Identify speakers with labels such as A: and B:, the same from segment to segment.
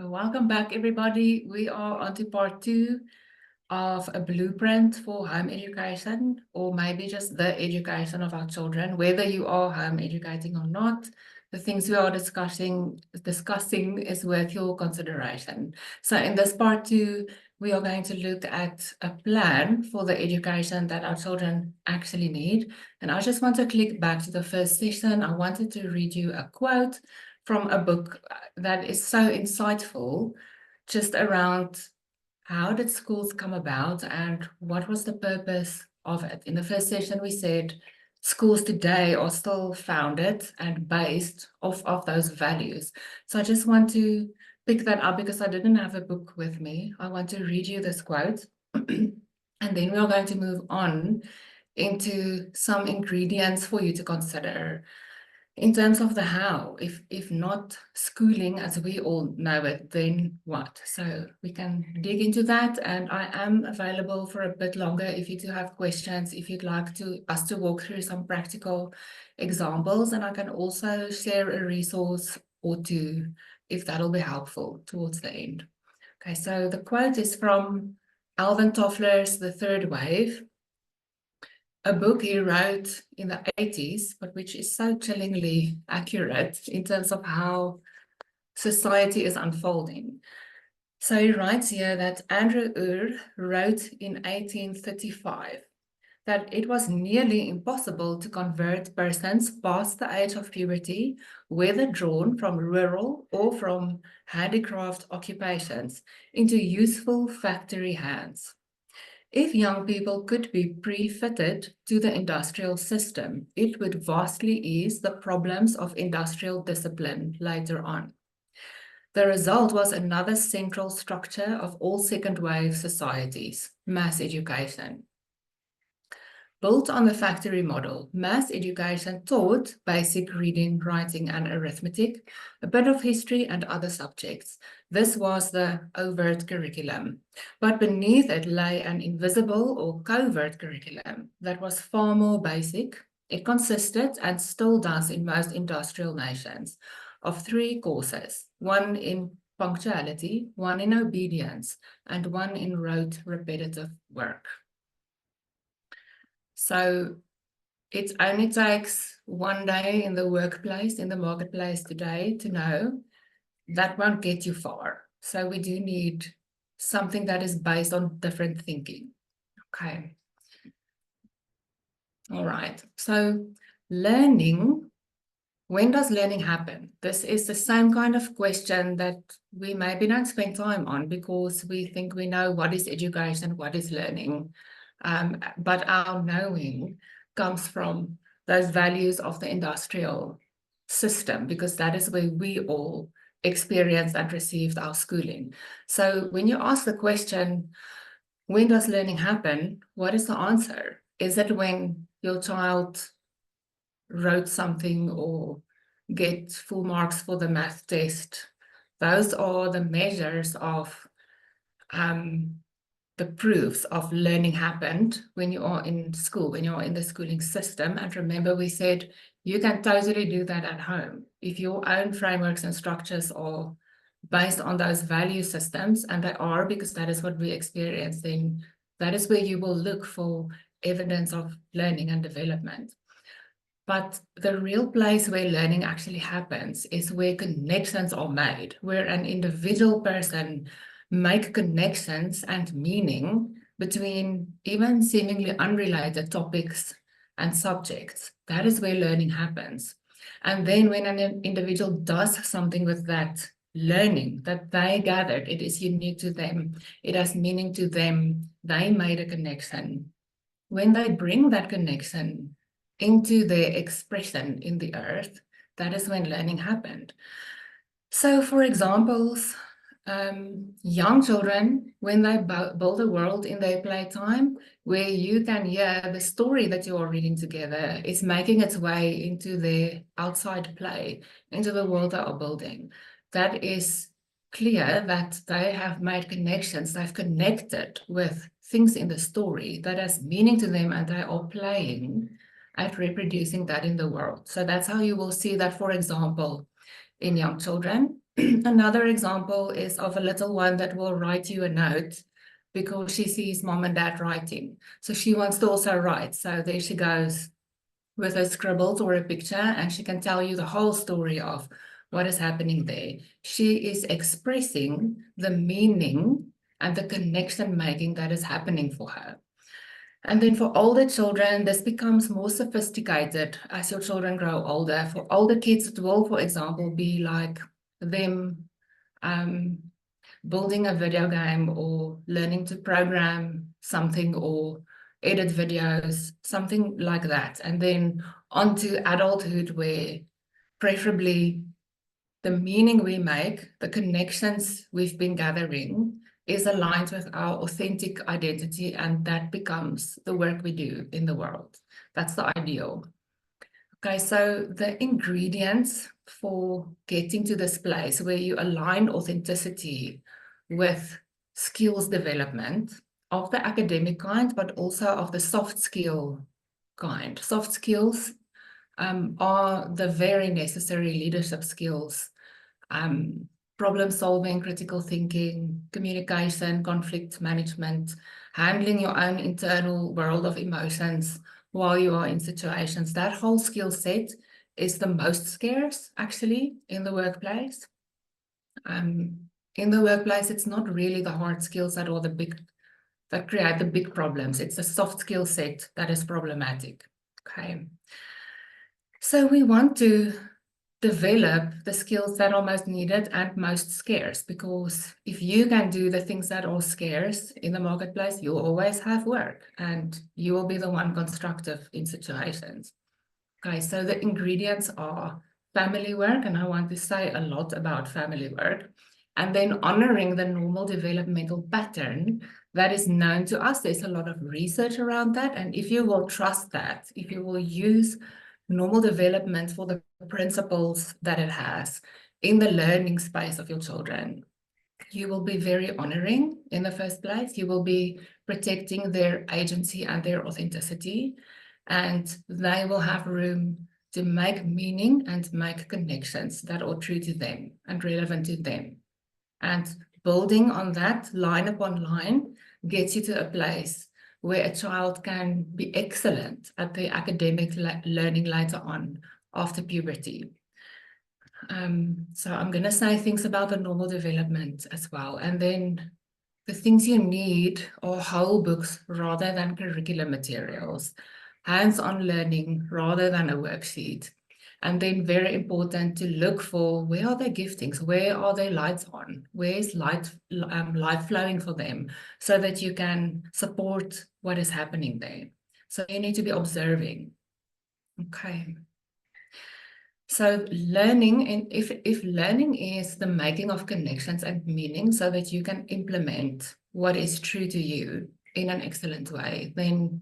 A: Welcome back, everybody. We are on to part 2 of a blueprint for home education, or maybe just the education of our children, whether you are home educating or not. The things we are discussing is worth your consideration. So in this part 2, we are going to look at a plan for the education that our children actually need. And I just want to click back to the first session. I wanted to read you a quote from a book that is so insightful, just around how did schools come about and what was the purpose of it. In the first session, we said schools today are still founded and based off of those values. So I just want to pick that up because I didn't have a book with me. I want to read you this quote, and then we're going to move on into some ingredients for you to consider. In terms of the how, if not schooling as we all know it, then what? So we can dig into that, and I am available for a bit longer if you do have questions, if you'd like us to walk through some practical examples, and I can also share a resource or two if that'll be helpful towards the end. Okay, so the quote is from Alvin Toffler's The Third Wave, a book he wrote in the 80s, but which is so chillingly accurate in terms of how society is unfolding. So he writes here that Andrew Ure wrote in 1835 that it was nearly impossible to convert persons past the age of puberty, whether drawn from rural or from handicraft occupations, into useful factory hands. If young people could be pre-fitted to the industrial system, it would vastly ease the problems of industrial discipline later on. The result was another central structure of all second-wave societies, mass education. Built on the factory model, mass education taught basic reading, writing, and arithmetic, a bit of history and other subjects. This was the overt curriculum, but beneath it lay an invisible or covert curriculum that was far more basic. It consisted, and still does in most industrial nations, of 3 courses, one in punctuality, one in obedience, and one in rote repetitive work. So it only takes one day in the workplace, in the marketplace today, to know that won't get you far. So we do need something that is based on different thinking. Okay. All right. So learning, when does learning happen? This is the same kind of question that we maybe don't spend time on because we think we know what is education, what is learning. But our knowing comes from those values of the industrial system, because that is where we all experienced and received our schooling. So when you ask the question, when does learning happen? What is the answer? Is it when your child wrote something or get full marks for the math test? Those are the measures of the proofs of learning happened when you are in school, when you are in the schooling system. And remember, we said you can totally do that at home. If your own frameworks and structures are based on those value systems, and they are because that is what we experience, then that is where you will look for evidence of learning and development. But the real place where learning actually happens is where connections are made, where an individual person make connections and meaning between even seemingly unrelated topics and subjects. That is where learning happens. And then when an individual does something with that learning that they gathered, it is unique to them, it has meaning to them, they made a connection. When they bring that connection into their expression in the earth, that is when learning happened. So for examples, young children, when they build a world in their playtime where you can hear the story that you are reading together is making its way into their outside play, into the world they are building. That is clear that they have made connections, they've connected with things in the story that has meaning to them, and they are playing at reproducing that in the world. So that's how you will see that, for example, in young children. Another example is of a little one that will write you a note because she sees mom and dad writing. So she wants to also write. So there she goes with her scribbles or a picture, and she can tell you the whole story of what is happening there. She is expressing the meaning and the connection making that is happening for her. And then for older children, this becomes more sophisticated as your children grow older. For older kids, it will, for example, be like them building a video game or learning to program something or edit videos, something like that. And then on to adulthood, where preferably the meaning we make, the connections we've been gathering, is aligned with our authentic identity, and that becomes the work we do in the world. That's the ideal. Okay, so the ingredients for getting to this place where you align authenticity with skills development of the academic kind, but also of the soft skill kind. Soft skills are the very necessary leadership skills, problem solving, critical thinking, communication, conflict management, handling your own internal world of emotions while you are in situations. That whole skill set is the most scarce, actually, in the workplace. In the workplace, it's not really the hard skills that create the big problems. It's the soft skill set that is problematic. Okay. So we want to develop the skills that are most needed and most scarce, because if you can do the things that are scarce in the marketplace, you'll always have work and you will be the one constructive in situations. Okay, so the ingredients are family work, and I want to say a lot about family work, and then honoring the normal developmental pattern that is known to us. There's a lot of research around that, and if you will trust that, if you will use normal development for the principles that it has in the learning space of your children, you will be very honoring in the first place. You will be protecting their agency and their authenticity, and they will have room to make meaning and make connections that are true to them and relevant to them. And building on that line upon line gets you to a place where a child can be excellent at the academic learning later on after puberty. So I'm going to say things about the normal development as well. And then the things you need are whole books rather than curriculum materials, hands-on learning rather than a worksheet. And then very important to look for, where are their giftings? Where are their lights on? Where is light flowing for them, so that you can support what is happening there? So you need to be observing. Okay. So learning, and if learning is the making of connections and meaning so that you can implement what is true to you in an excellent way, then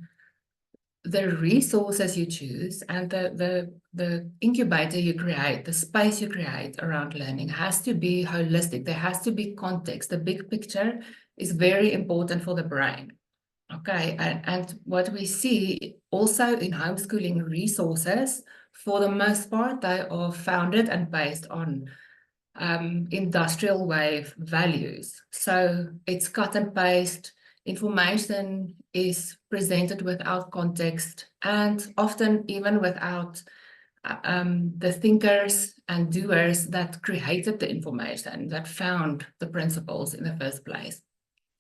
A: the resources you choose and the incubator you create, the space you create around learning has to be holistic. There has to be context. The big picture is very important for the brain. Okay, and what we see also in homeschooling resources, for the most part, they are founded and based on industrial wave values. So it's cut and paste. Information is presented without context, and often even without the thinkers and doers that created the information, that found the principles in the first place.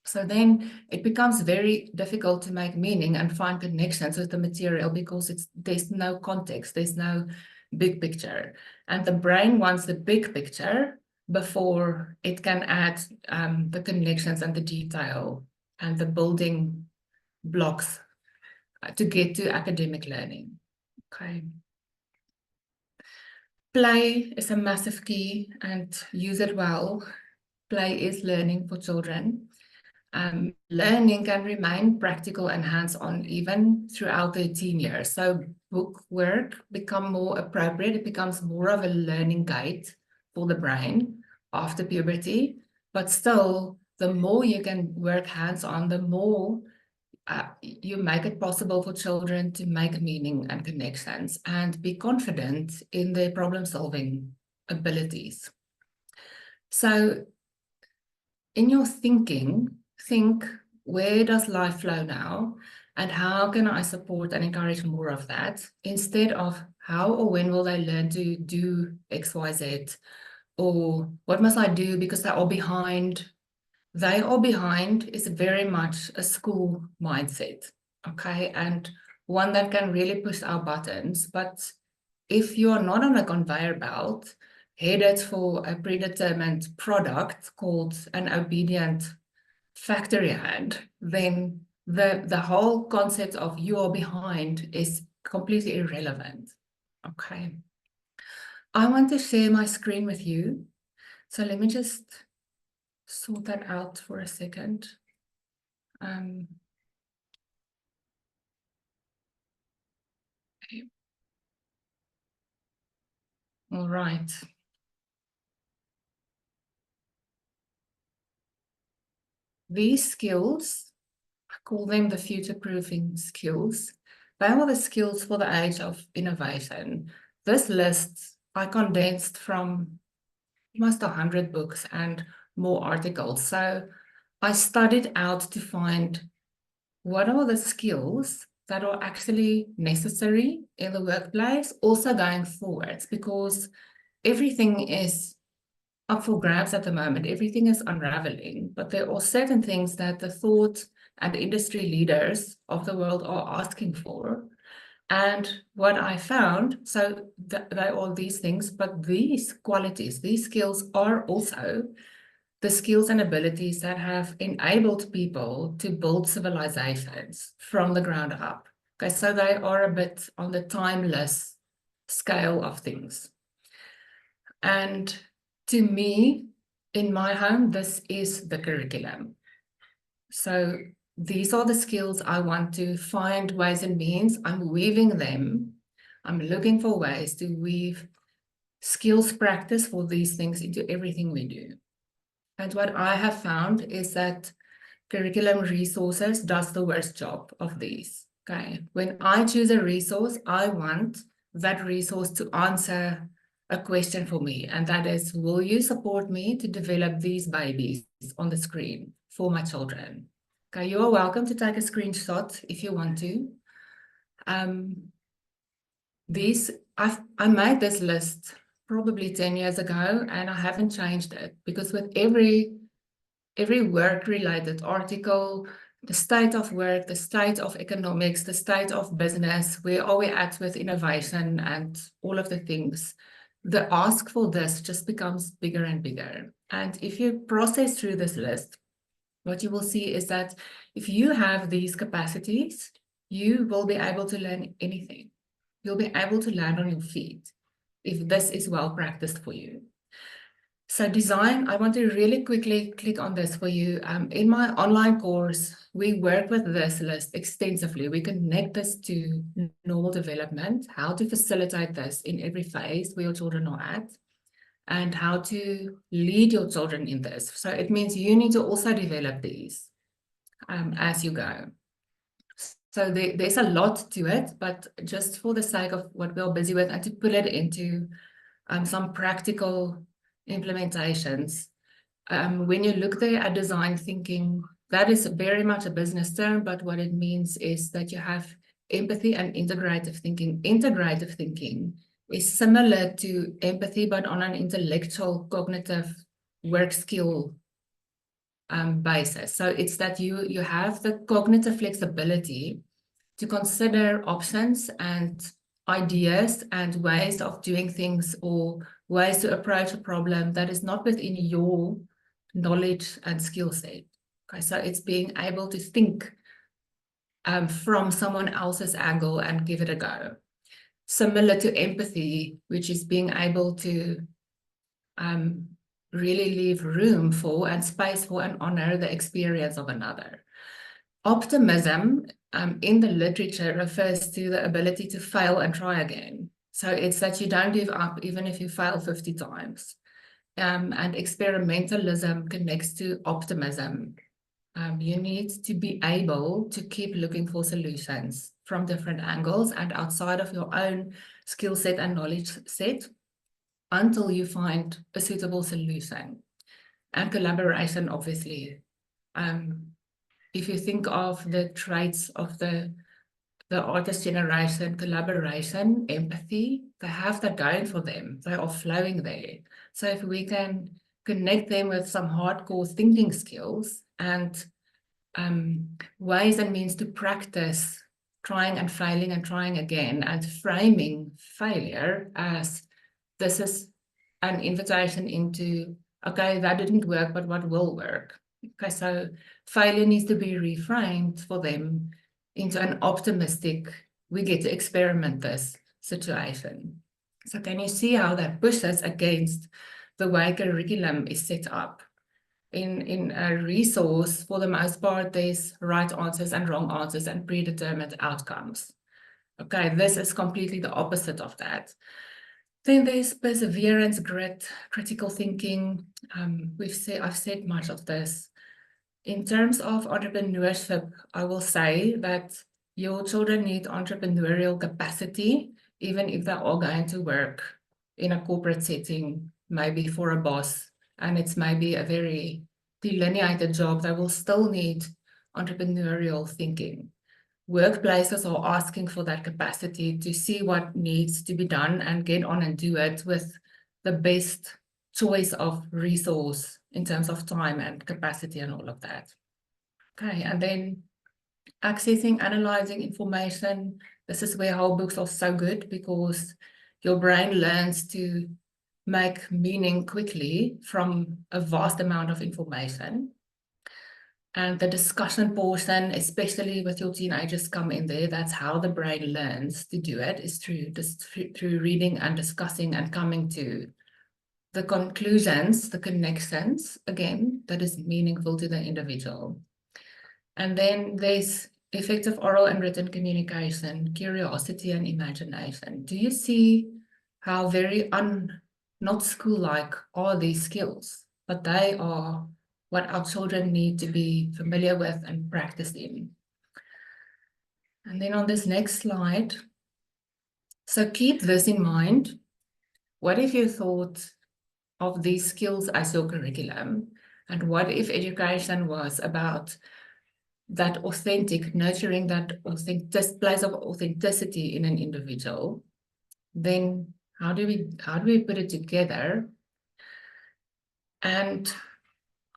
A: So then it becomes very difficult to make meaning and find connections with the material, because there's no context, there's no big picture. And the brain wants the big picture before it can add the connections and the detail and the building blocks to get to academic learning. Okay. Play is a massive key, and use it well. Play is learning for children. Learning can remain practical and hands-on even throughout their teen years. So book work becomes more appropriate. It becomes more of a learning guide for the brain after puberty. But still, the more you can work hands-on, the more you make it possible for children to make meaning and connections and be confident in their problem-solving abilities. So in your thinking, think, where does life flow now? And how can I support and encourage more of that, instead of how or when will they learn to do X, Y, Z? Or what must I do because they are behind? They are behind is very much a school mindset, okay? And one that can really push our buttons. But if you are not on a conveyor belt, headed for a predetermined product called an obedient factory hand, then the whole concept of you are behind is completely irrelevant, okay? I want to share my screen with you. So let me just sort that out for a second. Okay. All right. These skills, I call them the future-proofing skills. They are the skills for the age of innovation. This list I condensed from almost 100 books and more articles. So I studied out to find what are the skills that are actually necessary in the workplace, also going forwards, because everything is up for grabs at the moment. Everything is unraveling, but there are certain things that the thought and industry leaders of the world are asking for. And what I found, so they are these things, but these qualities, these skills are also the skills and abilities that have enabled people to build civilizations from the ground up. Okay, so they are a bit on the timeless scale of things. And to me, in my home, this is the curriculum. So these are the skills I want to find ways and means. I'm weaving them. I'm looking for ways to weave skills practice for these things into everything we do. And what I have found is that curriculum resources does the worst job of these. Okay. When I choose a resource, I want that resource to answer a question for me. And that is, will you support me to develop these babies on the screen for my children? Okay, you are welcome to take a screenshot if you want to. I made this list probably 10 years ago, and I haven't changed it, because with every work-related article, the state of work, the state of economics, the state of business, where are we at with innovation and all of the things, the ask for this just becomes bigger and bigger. And if you process through this list, what you will see is that if you have these capacities, you will be able to learn anything. You'll be able to land on your feet if this is well practiced for you. So design, I want to really quickly click on this for you. In my online course, we work with this list extensively. We connect this to normal development, how to facilitate this in every phase where your children are at, and how to lead your children in this. So it means you need to also develop these as you go. So there's a lot to it, but just for the sake of what we're busy with and to put it into some practical implementations. When you look there at design thinking, that is very much a business term, but what it means is that you have empathy and integrative thinking. Integrative thinking is similar to empathy, but on an intellectual, cognitive work skill basis. So it's that you have the cognitive flexibility to consider options and ideas and ways of doing things, or ways to approach a problem that is not within your knowledge and skill set. Okay, so it's being able to think from someone else's angle and give it a go. Similar to empathy, which is being able to really leave room for and space for and honor the experience of another. Optimism in the literature refers to the ability to fail and try again. So it's that you don't give up even if you fail 50 times. And experimentalism connects to optimism. You need to be able to keep looking for solutions from different angles and outside of your own skill set and knowledge set until you find a suitable solution. and collaboration, obviously. If you think of the traits of the artist generation, collaboration, empathy, they have that going for them. They are flowing there. So if we can connect them with some hardcore thinking skills and ways and means to practice trying and failing and trying again, and framing failure as this is an invitation into, okay, that didn't work, but what will work? Okay, so failure needs to be reframed for them into an optimistic, we get to experiment this situation. So can you see how that pushes against the way curriculum is set up? In a resource, for the most part, there's right answers and wrong answers and predetermined outcomes. Okay, this is completely the opposite of that. Then there's perseverance, grit, critical thinking. I've said much of this. In terms of entrepreneurship, I will say that your children need entrepreneurial capacity, even if they are going to work in a corporate setting, maybe for a boss, and it's maybe a very delineated job. They will still need entrepreneurial thinking. Workplaces are asking for that capacity to see what needs to be done and get on and do it with the best choice of resource in terms of time and capacity and all of that. Okay, and then accessing, analyzing information. This is where whole books are so good, because your brain learns to make meaning quickly from a vast amount of information. And the discussion portion, especially with your teenagers come in there, that's how the brain learns to do it, is through reading and discussing and coming to the conclusions, the connections, again, that is meaningful to the individual. And then there's effective oral and written communication, curiosity and imagination. Do you see how very not school-like are these skills, but they are what our children need to be familiar with and practiced in. And then on this next slide, so keep this in mind. What if you thought of these skills as your curriculum? And what if education was about that authentic, nurturing that place of authenticity in an individual? Then how do we put it together? And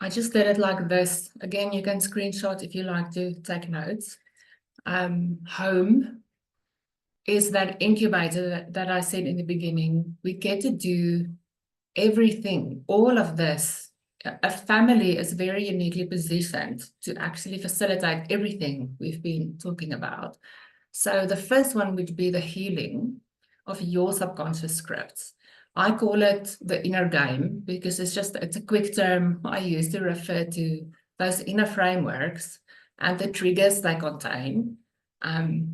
A: I just did it like this. Again, you can screenshot if you like to take notes. Home is that incubator that I said in the beginning. We get to do everything, all of this. A family is very uniquely positioned to actually facilitate everything we've been talking about. So the first one would be the healing of your subconscious scripts. I call it the inner game because it's a quick term I use to refer to those inner frameworks and the triggers they contain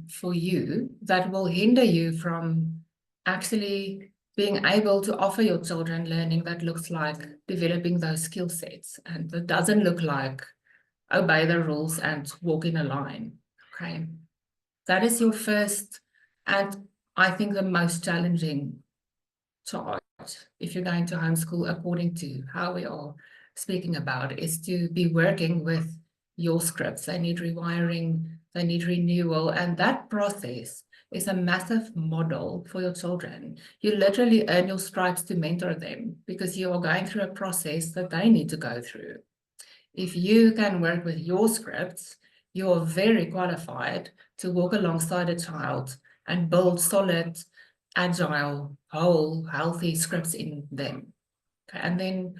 A: for you that will hinder you from actually being able to offer your children learning that looks like developing those skill sets, and that doesn't look like obey the rules and walk in a line. Okay, that is your first, and I think the most challenging charge if you're going to homeschool, according to how we are speaking about, is to be working with your scripts. They need rewiring, they need renewal, and that process is a massive model for your children. You literally earn your stripes to mentor them because you are going through a process that they need to go through. If you can work with your scripts, you are very qualified to walk alongside a child and build solid, agile, whole, healthy scripts in them. Okay. And then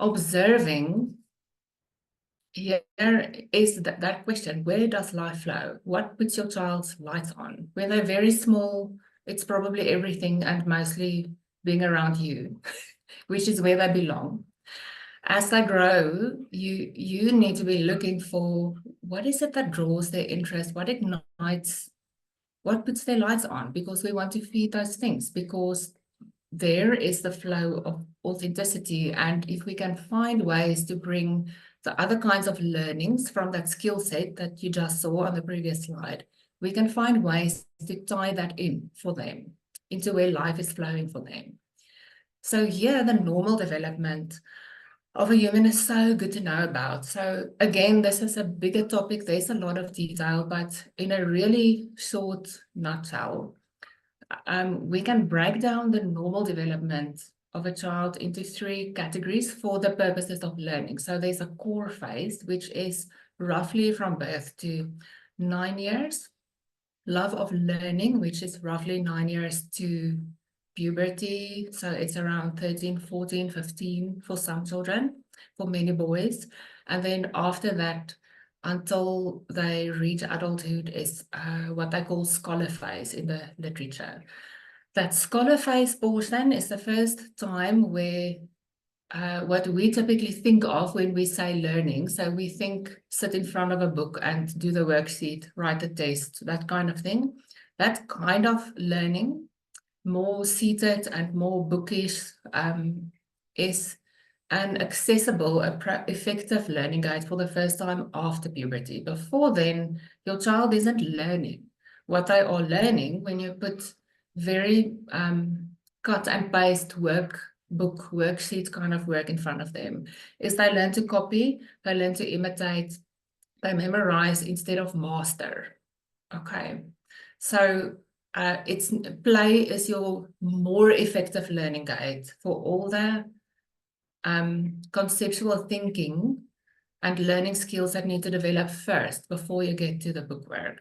A: observing, here is that question, where does life flow? What puts your child's lights on? When they're very small, it's probably everything and mostly being around you, which is where they belong. As they grow, you need to be looking for what is it that draws their interest, what ignites, what puts their lights on, because we want to feed those things, because there is the flow of authenticity. And if we can find ways to bring the other kinds of learnings from that skill set that you just saw on the previous slide, we can find ways to tie that in for them, into where life is flowing for them. So here, the normal development, of a human is so good to know about. So again, this is a bigger topic. There's a lot of detail, but in a really short nutshell, we can break down the normal development of a child into 3 categories for the purposes of learning. So there's a core phase, which is roughly from birth to 9 years. Love of learning, which is roughly 9 years to puberty. So it's around 13, 14, 15 for some children, for many boys. And then after that, until they reach adulthood is what they call scholar phase in the literature. That scholar phase portion is the first time where what we typically think of when we say learning. So we think sit in front of a book and do the worksheet, write a test, that kind of thing. That kind of learning, more seated and more bookish, is an accessible, effective learning guide for the first time after puberty. Before then, your child isn't learning. What they are learning when you put very cut and paste book worksheet kind of work in front of them is they learn to copy, they learn to imitate, they memorize instead of master. Okay, so it's play is your more effective learning guide for all the conceptual thinking and learning skills that need to develop first before you get to the bookwork.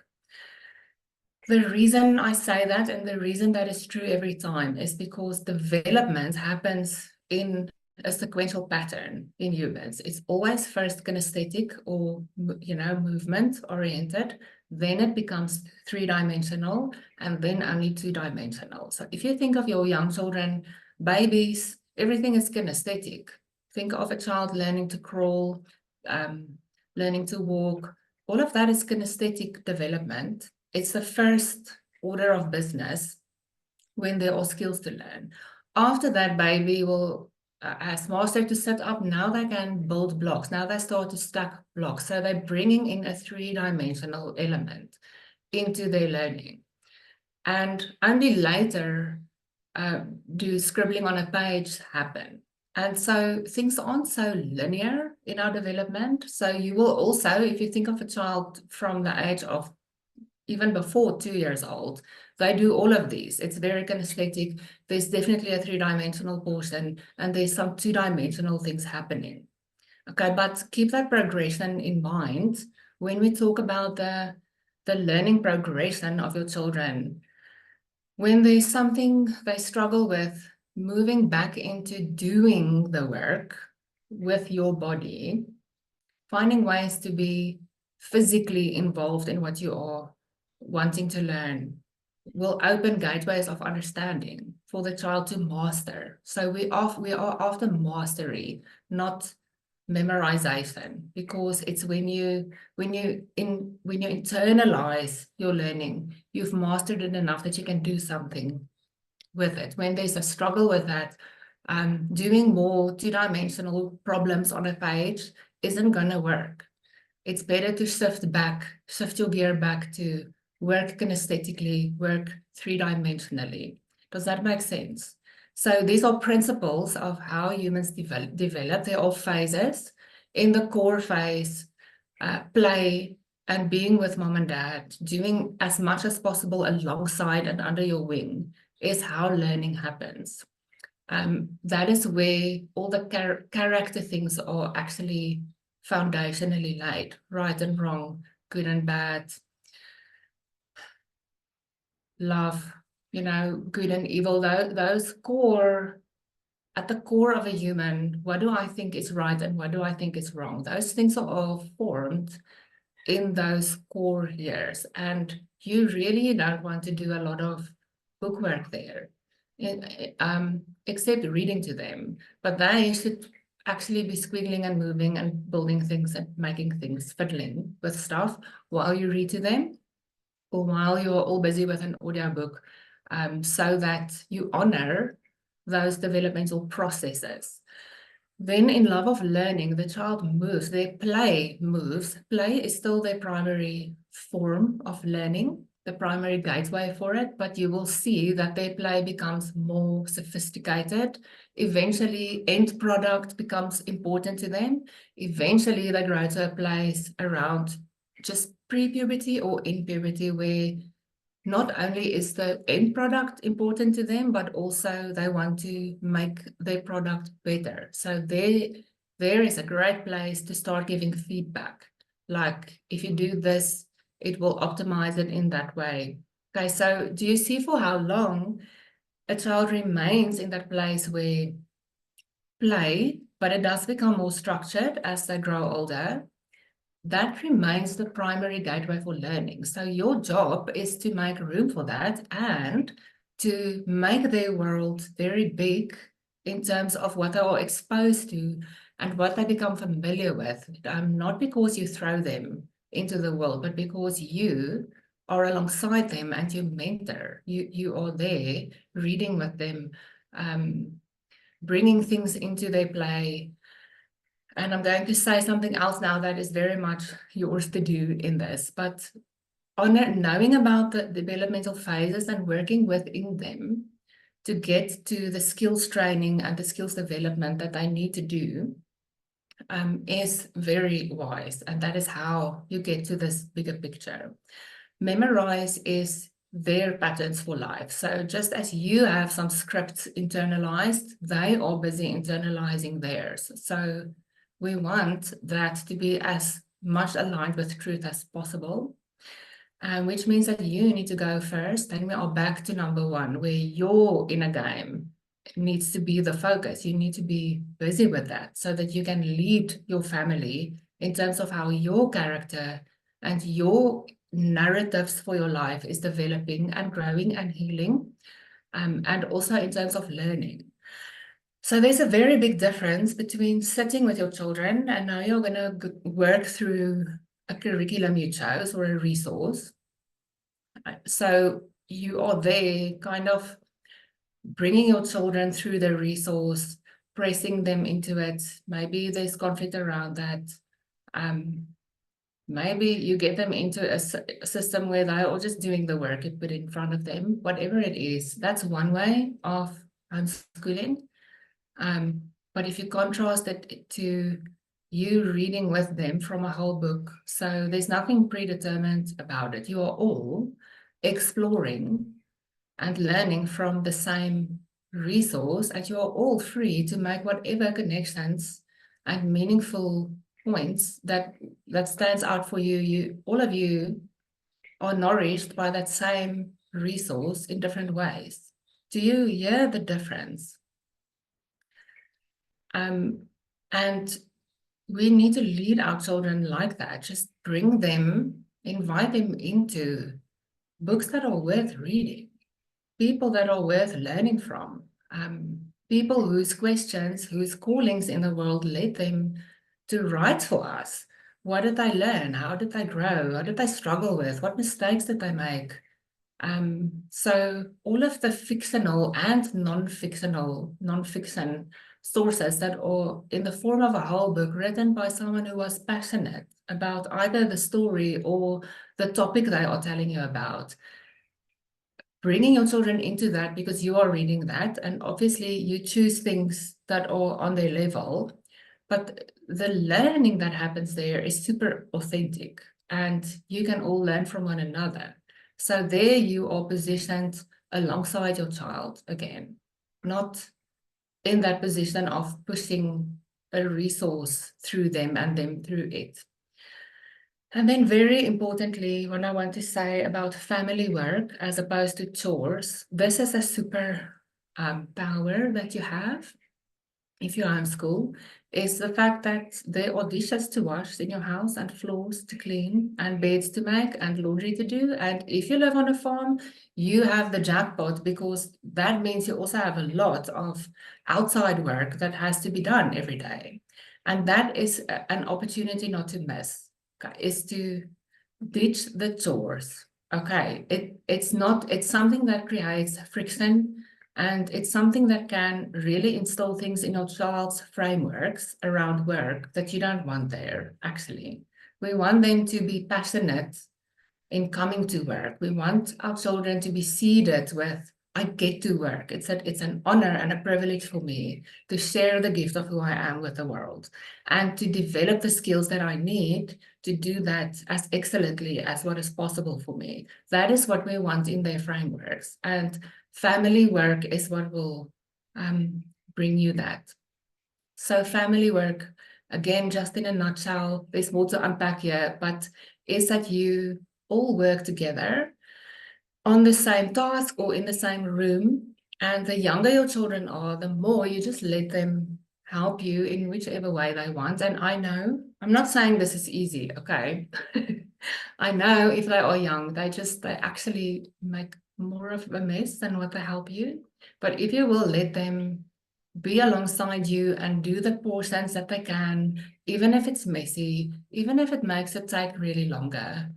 A: The reason I say that and the reason that is true every time is because development happens in a sequential pattern in humans. It's always first kinesthetic or, movement oriented. Then it becomes 3-dimensional and then only 2-dimensional. So if you think of your young children, babies, everything is kinesthetic. Think of a child learning to crawl, learning to walk. All of that is kinesthetic development. It's the first order of business when there are skills to learn. After that, baby will has mastered to set up. Now they can build blocks. Now they start to stack blocks. So they're bringing in a 3-dimensional element into their learning. And only later do scribbling on a page happen. And so things aren't so linear in our development. So you will also, if you think of a child from the age of even before 2 years old, they do all of these. It's very kinesthetic. There's definitely a 3-dimensional portion, and there's some 2-dimensional things happening. Okay, but keep that progression in mind when we talk about the learning progression of your children. When there's something they struggle with, moving back into doing the work with your body, finding ways to be physically involved in what you are wanting to learn will open gateways of understanding for the child to master. So we are after mastery, not memorization, because it's when you internalize your learning, you've mastered it enough that you can do something with it. When there's a struggle with that, doing more 2-dimensional problems on a page isn't going to work. It's better to shift your gear back to work kinesthetically, work 3-dimensionally. Does that make sense? So these are principles of how humans develop. They're all phases. In the core phase, play and being with mom and dad, doing as much as possible alongside and under your wing is how learning happens. That is where all the character things are actually foundationally laid, right and wrong, good and bad, love, good and evil. Those core, at the core of a human, what do I think is right and what do I think is wrong? Those things are all formed in those core years. And you really don't want to do a lot of bookwork there, except reading to them. But they should actually be squiggling and moving and building things and making things, fiddling with stuff while you read to them or while you're all busy with an audiobook, so that you honor those developmental processes. Then in love of learning, the child moves, their play moves. Play is still their primary form of learning. the primary gateway for it, but you will see that their play becomes more sophisticated. Eventually, end product becomes important to them. Eventually, they grow to a place around just pre-puberty or in puberty where not only is the end product important to them, but also they want to make their product better. So there is a great place to start giving feedback. Like, if you do this, it will optimize it in that way. Okay, so do you see for how long a child remains in that place where play, but it does become more structured as they grow older? That remains the primary gateway for learning. So your job is to make room for that and to make their world very big in terms of what they are exposed to and what they become familiar with. Not because you throw them into the world, but because you are alongside them and you mentor. You are there reading with them, bringing things into their play. And I'm going to say something else now that is very much yours to do in this, but on knowing about the developmental phases and working within them to get to the skills training and the skills development that they need to do is very wise. And that is how you get to this bigger picture. Memorize is their patterns for life. So just as you have some scripts internalized, they are busy internalizing theirs. So we want that to be as much aligned with truth as possible, which means that you need to go first. Then we are back to number one, where your inner game needs to be the focus. You need to be busy with that so that you can lead your family in terms of how your character and your narratives for your life is developing and growing and healing, and also in terms of learning. So there's a very big difference between sitting with your children and now you're going to work through a curriculum you chose or a resource. So you are there kind of bringing your children through the resource, pressing them into it. Maybe there's conflict around that. Maybe you get them into a system where they are just doing the work you put in front of them, whatever it is. That's one way of homeschooling. But if you contrast it to you reading with them from a whole book, so there's nothing predetermined about it. You are all exploring and learning from the same resource, and you are all free to make whatever connections and meaningful points that stands out for you. All of you are nourished by that same resource in different ways. Do you hear the difference? And we need to lead our children like that. Just bring them, invite them into books that are worth reading, people that are worth learning from, people whose questions, whose callings in the world led them to write for us. What did they learn? How did they grow? What did they struggle with? What mistakes did they make? So all of the fictional and non-fiction sources that are in the form of a whole book written by someone who was passionate about either the story or the topic they are telling you about. Bringing your children into that because you are reading that, and obviously you choose things that are on their level, but the learning that happens there is super authentic and you can all learn from one another. So there you are positioned alongside your child again, not in that position of pushing a resource through them and them through it. And then very importantly, what I want to say about family work as opposed to chores, this is a super power that you have if you homeschool, is the fact that there are dishes to wash in your house and floors to clean and beds to make and laundry to do. And if you live on a farm, you have the jackpot because that means you also have a lot of outside work that has to be done every day. And that is an opportunity not to miss, okay, is to ditch the chores. Okay, it's something that creates friction. And it's something that can really install things in your child's frameworks around work that you don't want there, actually. We want them to be passionate in coming to work. We want our children to be seeded with, I get to work. It's an honor and a privilege for me to share the gift of who I am with the world and to develop the skills that I need to do that as excellently as what is possible for me. That is what we want in their frameworks. And family work is what will bring you that. So family work, again, just in a nutshell, there's more to unpack here, but is that you all work together on the same task or in the same room. And the younger your children are, the more you just let them help you in whichever way they want. And I know, I'm not saying this is easy, okay? I know if they are young, they actually make more of a mess than what they help you. But if you will let them be alongside you and do the portions that they can, even if it's messy, even if it makes it take really longer,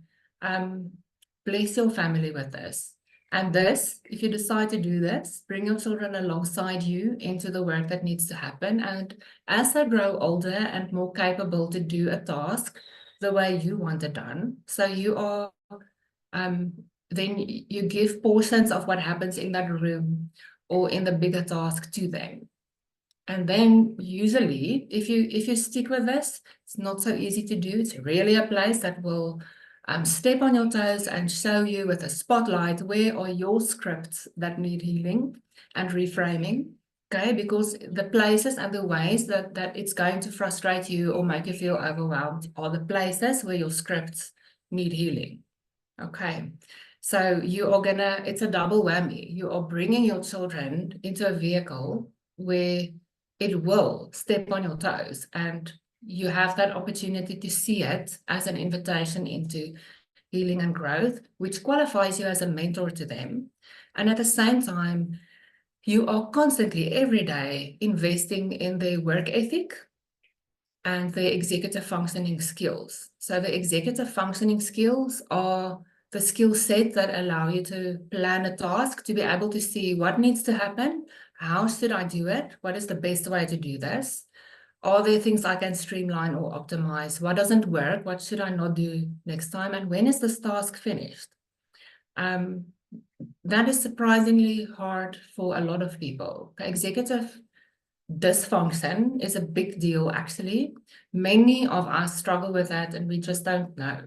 A: bless your family with this. And this, if you decide to do this, bring your children alongside you into the work that needs to happen. And as they grow older and more capable to do a task the way you want it done, so you are, then you give portions of what happens in that room or in the bigger task to them. And then usually, if you stick with this, it's not so easy to do. It's really a place that will step on your toes and show you with a spotlight where are your scripts that need healing and reframing. Okay, because the places and the ways that it's going to frustrate you or make you feel overwhelmed are the places where your scripts need healing. Okay, so you are gonna, it's a double whammy. You are bringing your children into a vehicle where it will step on your toes, and you have that opportunity to see it as an invitation into healing and growth, which qualifies you as a mentor to them. And at the same time, you are constantly, every day, investing in their work ethic and their executive functioning skills. So the executive functioning skills are the skill set that allow you to plan a task, to be able to see what needs to happen, how should I do it, what is the best way to do this, are there things I can streamline or optimize, what doesn't work, what should I not do next time, and when is this task finished? That is surprisingly hard for a lot of people. Executive dysfunction is a big deal, actually. Many of us struggle with that and we just don't know.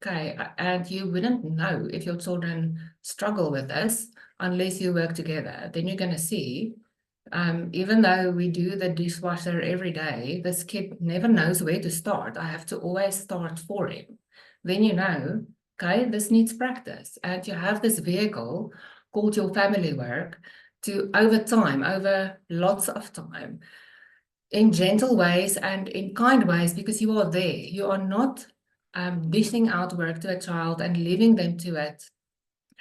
A: Okay, and you wouldn't know if your children struggle with this unless you work together. Then you're going to see, even though we do the dishwasher every day, this kid never knows where to start. I have to always start for him. Then you know, okay, this needs practice. And you have this vehicle called your family work to, over time, over lots of time, in gentle ways and in kind ways, because you are there. You are not dishing out work to a child and leaving them to it.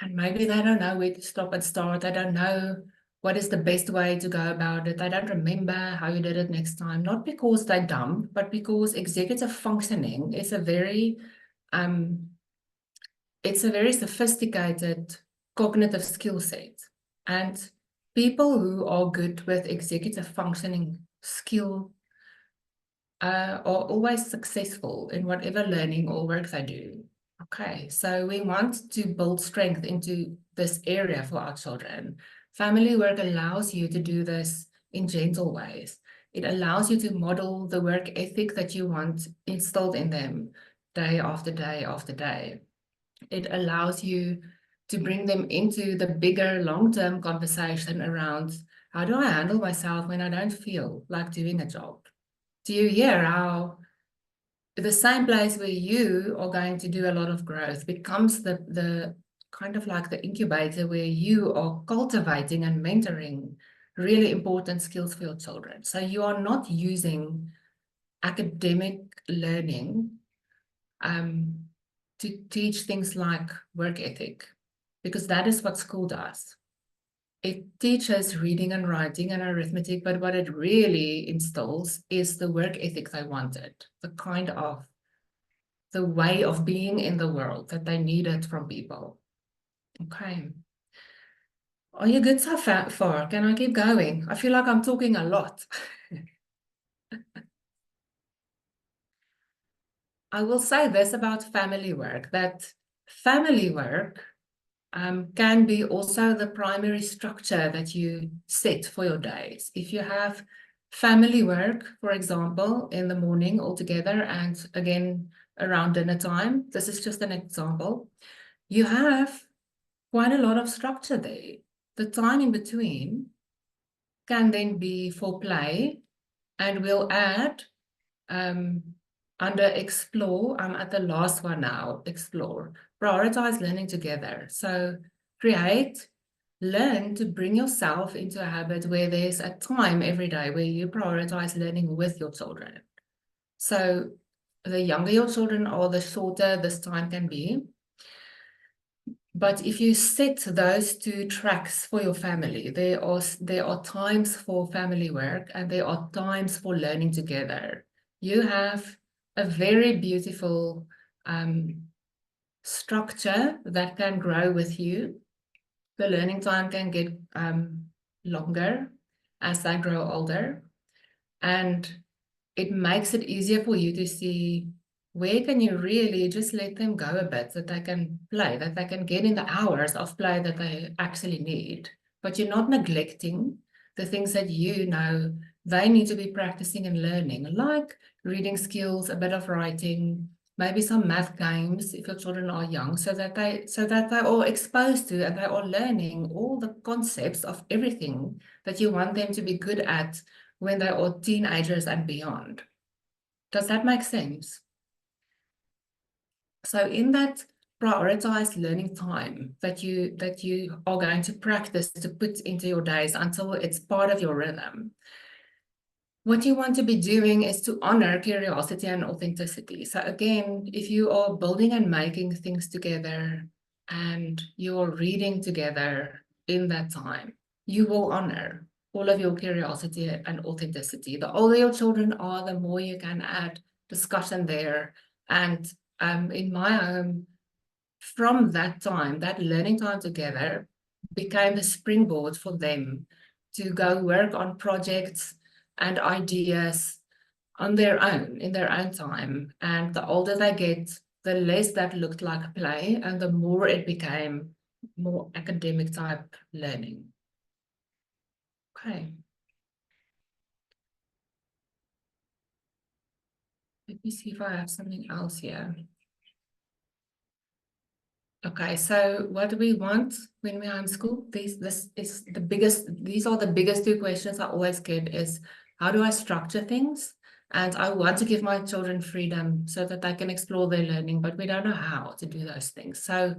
A: And maybe they don't know where to stop and start. They don't know what is the best way to go about it. They don't remember how you did it next time. Not because they're dumb, but because executive functioning is a very sophisticated cognitive skill set. And people who are good with executive functioning skill are always successful in whatever learning or work they do. Okay, so we want to build strength into this area for our children. Family work allows you to do this in gentle ways. It allows you to model the work ethic that you want instilled in them day after day after day. It allows you to bring them into the bigger long-term conversation around, how do I handle myself when I don't feel like doing a job? Do you hear how the same place where you are going to do a lot of growth becomes the kind of like the incubator where you are cultivating and mentoring really important skills for your children. So you are not using academic learning to teach things like work ethic, because that is what school does. It teaches reading and writing and arithmetic, but what it really instills is the work ethic they wanted, the way of being in the world that they needed from people. Okay. Are you good so far? Can I keep going? I feel like I'm talking a lot. I will say this about family work, that family work can be also the primary structure that you set for your days. If you have family work, for example, in the morning all together and again around dinner time, this is just an example, you have quite a lot of structure there. The time in between can then be for play, and we'll add under explore, I'm at the last one now, explore, prioritize learning together. So learn to bring yourself into a habit where there's a time every day where you prioritize learning with your children. So the younger your children are, the shorter this time can be. But if you set those two tracks for your family, there are times for family work and there are times for learning together. You have a very beautiful structure that can grow with you. The learning time can get longer as they grow older, and it makes it easier for you to see where can you really just let them go a bit, that they can play, that they can get in the hours of play that they actually need. But you're not neglecting the things that you know they need to be practicing and learning, like reading skills, a bit of writing, maybe some math games if your children are young, so that they are exposed to and they are learning all the concepts of everything that you want them to be good at when they are teenagers and beyond. Does that make sense? So in that prioritized learning time that you are going to practice to put into your days until it's part of your rhythm, what you want to be doing is to honor curiosity and authenticity. So again, if you are building and making things together and you're reading together in that time, you will honor all of your curiosity and authenticity. The older your children are, the more you can add discussion there. And in my home, from that time, that learning time together became the springboard for them to go work on projects and ideas on their own, in their own time. And the older they get, the less that looked like play and the more it became more academic type learning. Okay. Let me see if I have something else here. Okay, so what do we want when we homeschool? These are the biggest two questions I always get is, how do I structure things? And I want to give my children freedom so that they can explore their learning, but we don't know how to do those things. So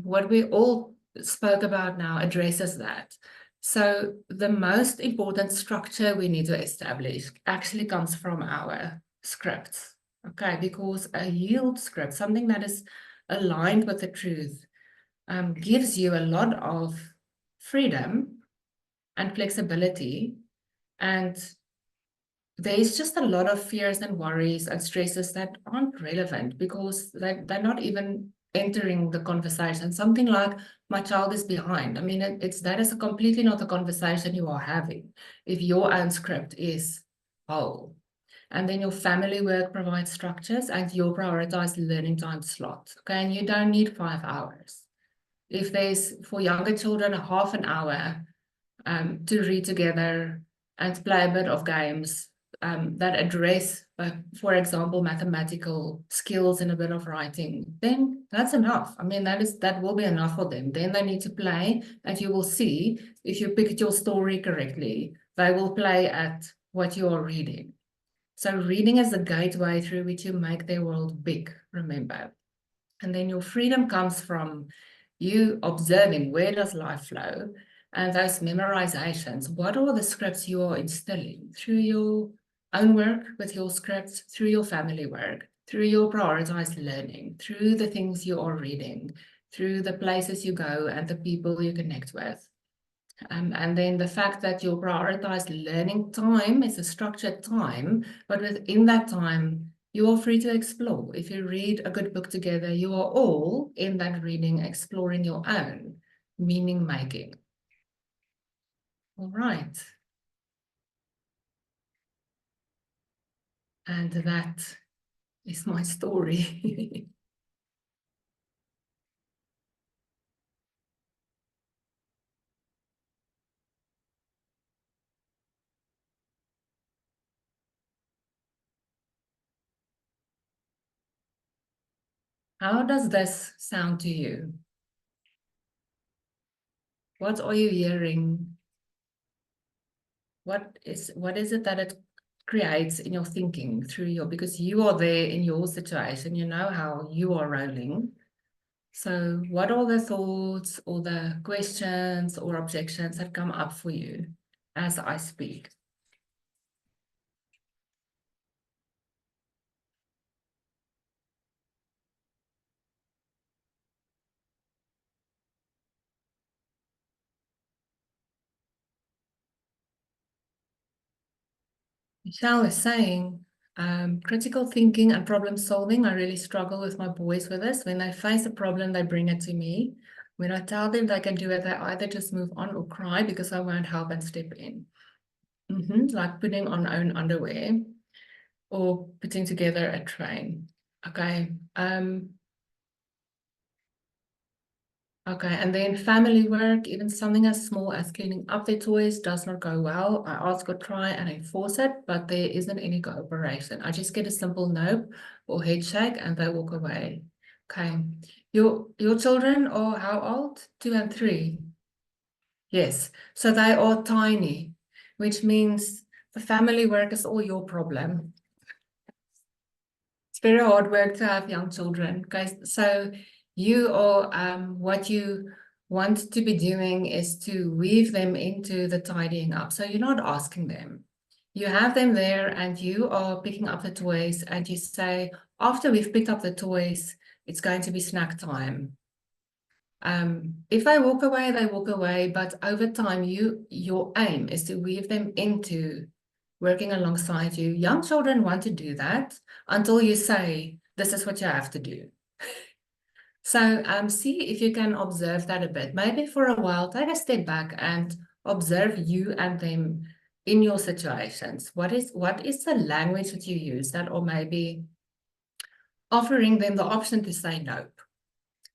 A: what we all spoke about now addresses that. So the most important structure we need to establish actually comes from our scripts, okay? Because a yield script, something that is aligned with the truth, gives you a lot of freedom and flexibility, and there's just a lot of fears and worries and stresses that aren't relevant because they're not even entering the conversation. Something like, my child is behind. I mean, that is completely not the conversation you are having if your own script is whole. And then your family work provides structures and your prioritized learning time slots. Okay, and you don't need 5 hours. If there's, for younger children, a half an hour to read together and play a bit of games that address, for example, mathematical skills and a bit of writing, then that's enough. I mean, that will be enough for them. Then they need to play, and you will see if you picked your story correctly, they will play at what you are reading. So reading is the gateway through which you make their world big, remember. And then your freedom comes from you observing where does life flow, and those memorizations. What are the scripts you are instilling through your own work with your scripts, through your family work, through your prioritized learning, through the things you are reading, through the places you go and the people you connect with. And then the fact that your prioritized learning time is a structured time, but within that time, you are free to explore. If you read a good book together, you are all in that reading, exploring your own meaning making. All right. And that is my story. How does this sound to you? What are you hearing? What is it that it creates in your thinking through your, because you are there in your situation, you know how you are rolling. So what are the thoughts or the questions or objections that come up for you as I speak? Michelle is saying, critical thinking and problem solving. I really struggle with my boys with this. When they face a problem, they bring it to me. When I tell them they can do it, they either just move on or cry because I won't help and step in. Like putting on own underwear or putting together a train. Okay. Okay, and then family work, even something as small as cleaning up their toys does not go well. I ask or try and enforce it, but there isn't any cooperation. I just get a simple nope or head shake and they walk away. Okay. Your children are how old? 2 and 3. Yes. So they are tiny, which means the family work is all your problem. It's very hard work to have young children. Okay, so you are what you want to be doing is to weave them into the tidying up. So you're not asking them. You have them there and you are picking up the toys and you say, after we've picked up the toys, it's going to be snack time. If they walk away, they walk away, but over time, your aim is to weave them into working alongside you. Young children want to do that until you say, this is what you have to do. So see if you can observe that a bit. Maybe for a while, take a step back and observe you and them in your situations. What is the language that you use that, or maybe offering them the option to say no?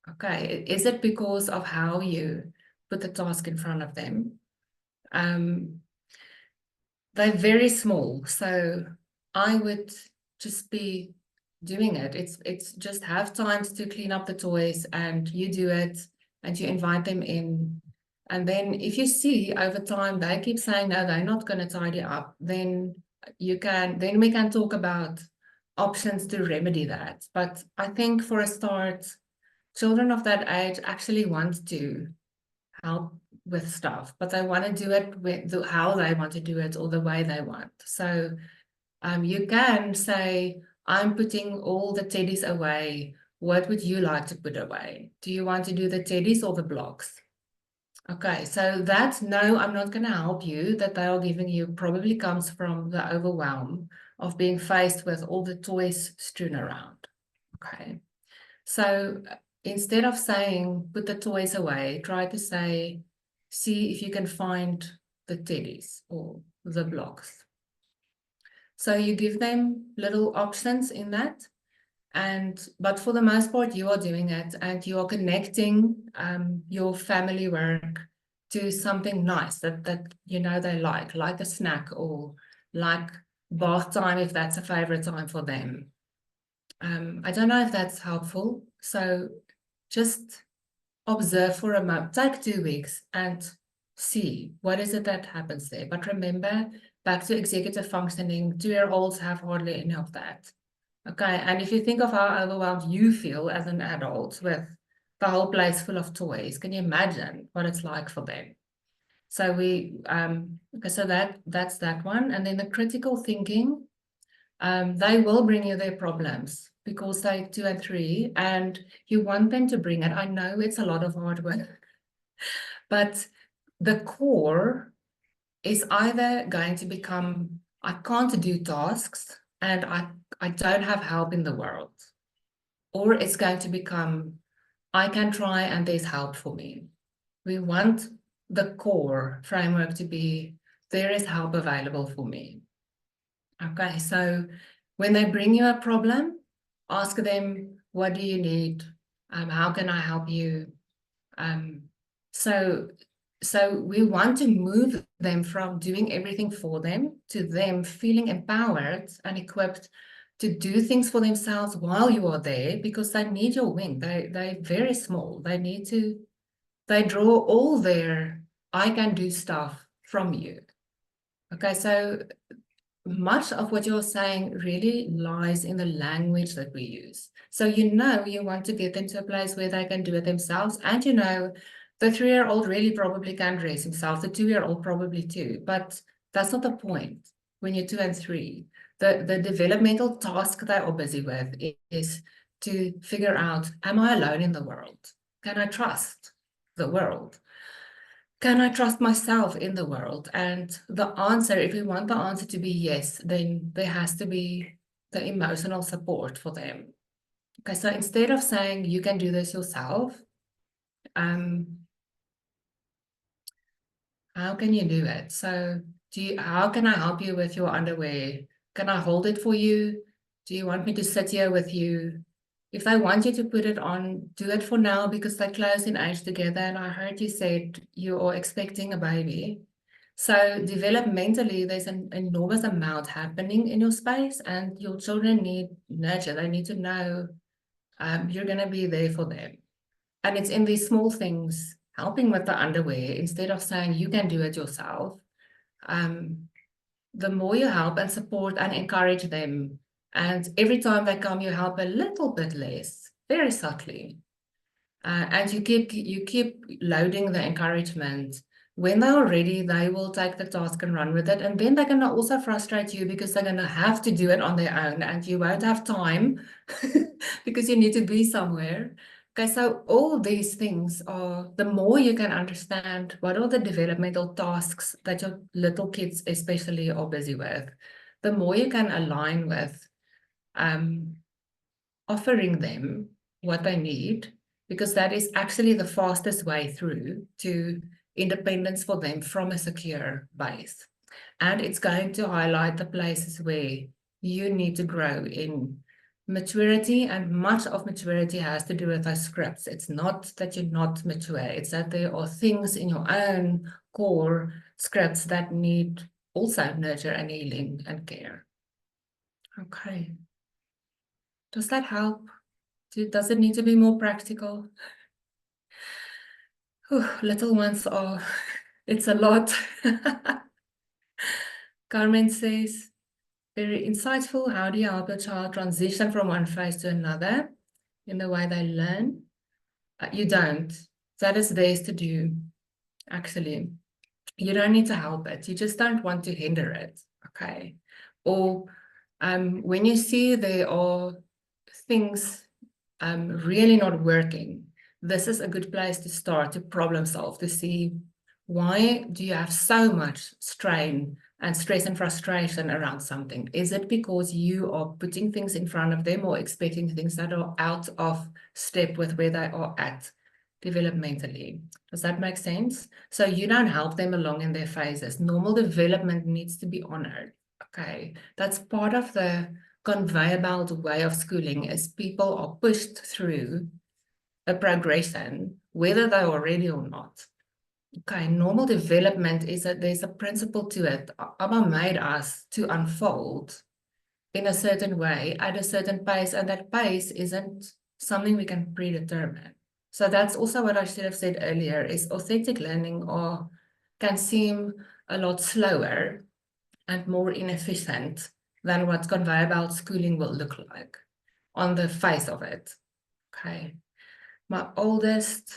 A: Okay, is it because of how you put the task in front of them? They're very small, so I would just be doing it. It's just have times to clean up the toys and you do it and you invite them in. And then if you see over time they keep saying no, they're not going to tidy up, then we can talk about options to remedy that. But I think for a start, children of that age actually want to help with stuff, but they want to do it with how they want to do it or the way they want. So you can say, I'm putting all the teddies away. What would you like to put away? Do you want to do the teddies or the blocks? Okay, so that no, I'm not going to help you that they are giving you probably comes from the overwhelm of being faced with all the toys strewn around. Okay. So instead of saying, put the toys away, try to say, see if you can find the teddies or the blocks. So you give them little options in that. But for the most part, you are doing it and you are connecting your family work to something nice that you know they like a snack or like bath time if that's a favorite time for them. I don't know if that's helpful. So just observe for a month, take 2 weeks and see what is it that happens there. But remember, back to executive functioning, 2-year-olds have hardly any of that. Okay, and if you think of how overwhelmed you feel as an adult with the whole place full of toys, can you imagine what it's like for them? So okay, so that's that one. And then the critical thinking, they will bring you their problems because they're 2 and 3 and you want them to bring it. I know it's a lot of hard work, but the core is either going to become, I can't do tasks and I don't have help in the world, or it's going to become, I can try and there's help for me. We want the core framework to be, there is help available for me. Okay, so when they bring you a problem, ask them, what do you need? How can I help you? So we want to move them from doing everything for them to them feeling empowered and equipped to do things for themselves while you are there, because they need your wing. They're very small. They draw all their I can do stuff from you. Okay, so much of what you're saying really lies in the language that we use. So you want to get them to a place where they can do it themselves, and the 3-year-old really probably can dress himself, the 2-year-old probably too, but that's not the point when you're 2 and 3. The developmental task they are busy with is to figure out, am I alone in the world? Can I trust the world? Can I trust myself in the world? And the answer, if we want the answer to be yes, then there has to be the emotional support for them. Okay, so instead of saying you can do this yourself, how can you do it? So how can I help you with your underwear? Can I hold it for you? Do you want me to sit here with you? If they want you to put it on, do it for now because they're close in age together. And I heard you said you are expecting a baby. So developmentally, there's an enormous amount happening in your space, and your children need nurture. They need to know you're going to be there for them. And it's in these small things, helping with the underwear, instead of saying you can do it yourself. The more you help and support and encourage them, and every time they come, you help a little bit less, very subtly. And you keep loading the encouragement. When they are ready, they will take the task and run with it. And then they're going to also frustrate you because they're going to have to do it on their own, and you won't have time because you need to be somewhere. Okay, so all these things are, the more you can understand what are the developmental tasks that your little kids especially are busy with, the more you can align with offering them what they need, because that is actually the fastest way through to independence for them from a secure base. And it's going to highlight the places where you need to grow in maturity, and much of maturity has to do with those scripts. It's not that you're not mature, it's that there are things in your own core scripts that need also nurture and healing and care. Okay. Does that help? Does it need to be more practical? Little ones are, it's a lot. Carmen says, very insightful. How do you help a child transition from one phase to another in the way they learn? You don't. That is theirs to do, actually. You don't need to help it. You just don't want to hinder it, okay? Or when you see there are things really not working, this is a good place to start to problem solve, to see why do you have so much strain and stress and frustration around something. Is it because you are putting things in front of them or expecting things that are out of step with where they are at developmentally? Does that make sense? So you don't help them along in their phases. Normal development needs to be honored. Okay, that's part of the conveyor belt way of schooling, is people are pushed through a progression, whether they are ready or not. Okay, normal development is that there's a principle to it. Abba made us to unfold in a certain way at a certain pace, and that pace isn't something we can predetermine. So that's also what I should have said earlier, is authentic learning can seem a lot slower and more inefficient than what conveyor belt schooling will look like on the face of it. Okay. My oldest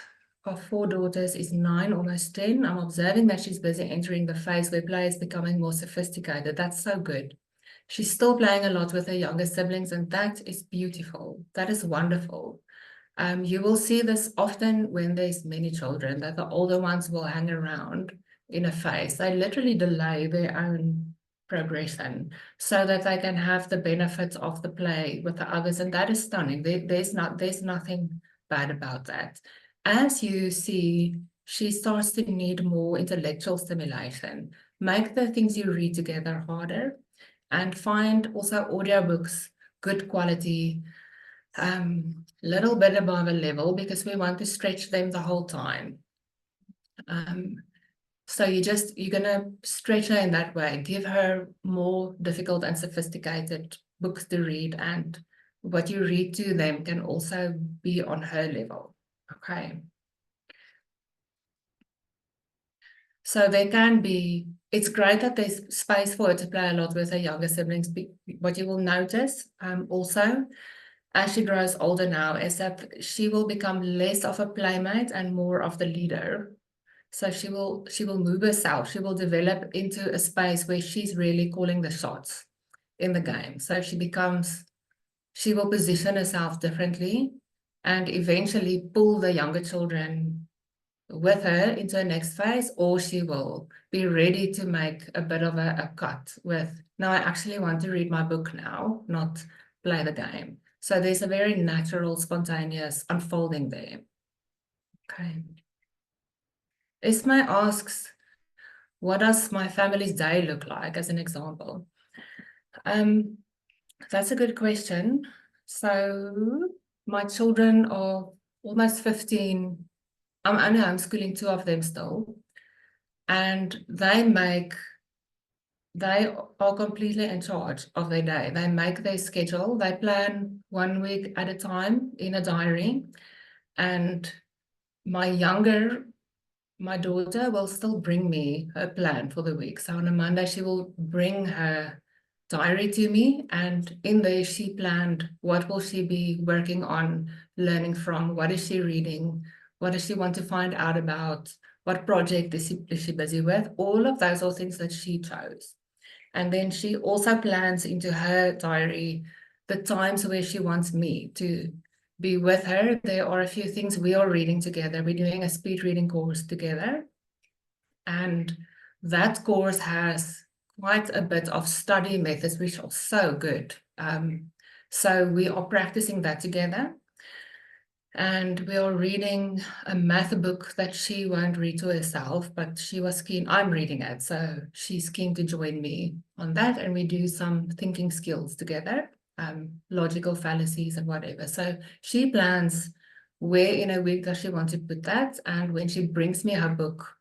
A: of 4 daughters is 9, almost 10. I'm observing that she's busy entering the phase where play is becoming more sophisticated. That's so good. She's still playing a lot with her younger siblings, and that is beautiful. That is wonderful. You will see this often when there's many children, that the older ones will hang around in a phase. They literally delay their own progression so that they can have the benefits of the play with the others, and that is stunning. There's nothing bad about that. As you see, she starts to need more intellectual stimulation. Make the things you read together harder, and find also audiobooks, good quality, little bit above a level, because we want to stretch them the whole time. So you're going to stretch her in that way, give her more difficult and sophisticated books to read, and what you read to them can also be on her level. Okay. So there can be, it's great that there's space for her to play a lot with her younger siblings. What you will notice also as she grows older now is that she will become less of a playmate and more of the leader. So she will move herself. She will develop into a space where she's really calling the shots in the game. So she will position herself differently and eventually pull the younger children with her into the next phase, or she will be ready to make a bit of a cut with, no, I actually want to read my book now, not play the game. So there's a very natural, spontaneous unfolding there. Okay. Ismay asks, what does my family's day look like, as an example? That's a good question. So my children are almost 15. I'm only homeschooling 2 of them still. And they are completely in charge of their day. They make their schedule. They plan 1 week at a time in a diary. And my daughter will still bring me her plan for the week. So on a Monday, she will bring her diary to me, and in there she planned what will she be working on, learning from, what is she reading, what does she want to find out about, what project is she busy with. All of those are things that she chose. And then she also plans into her diary the times where she wants me to be with her. There are a few things we are reading together. We're doing a speed reading course together. And that course has quite a bit of study methods, which are so good. So we are practicing that together. And we are reading a math book that she won't read to herself, but she was keen. I'm reading it, so she's keen to join me on that. And we do some thinking skills together, logical fallacies and whatever. So she plans where in a week does she want to put that. And when she brings me her book,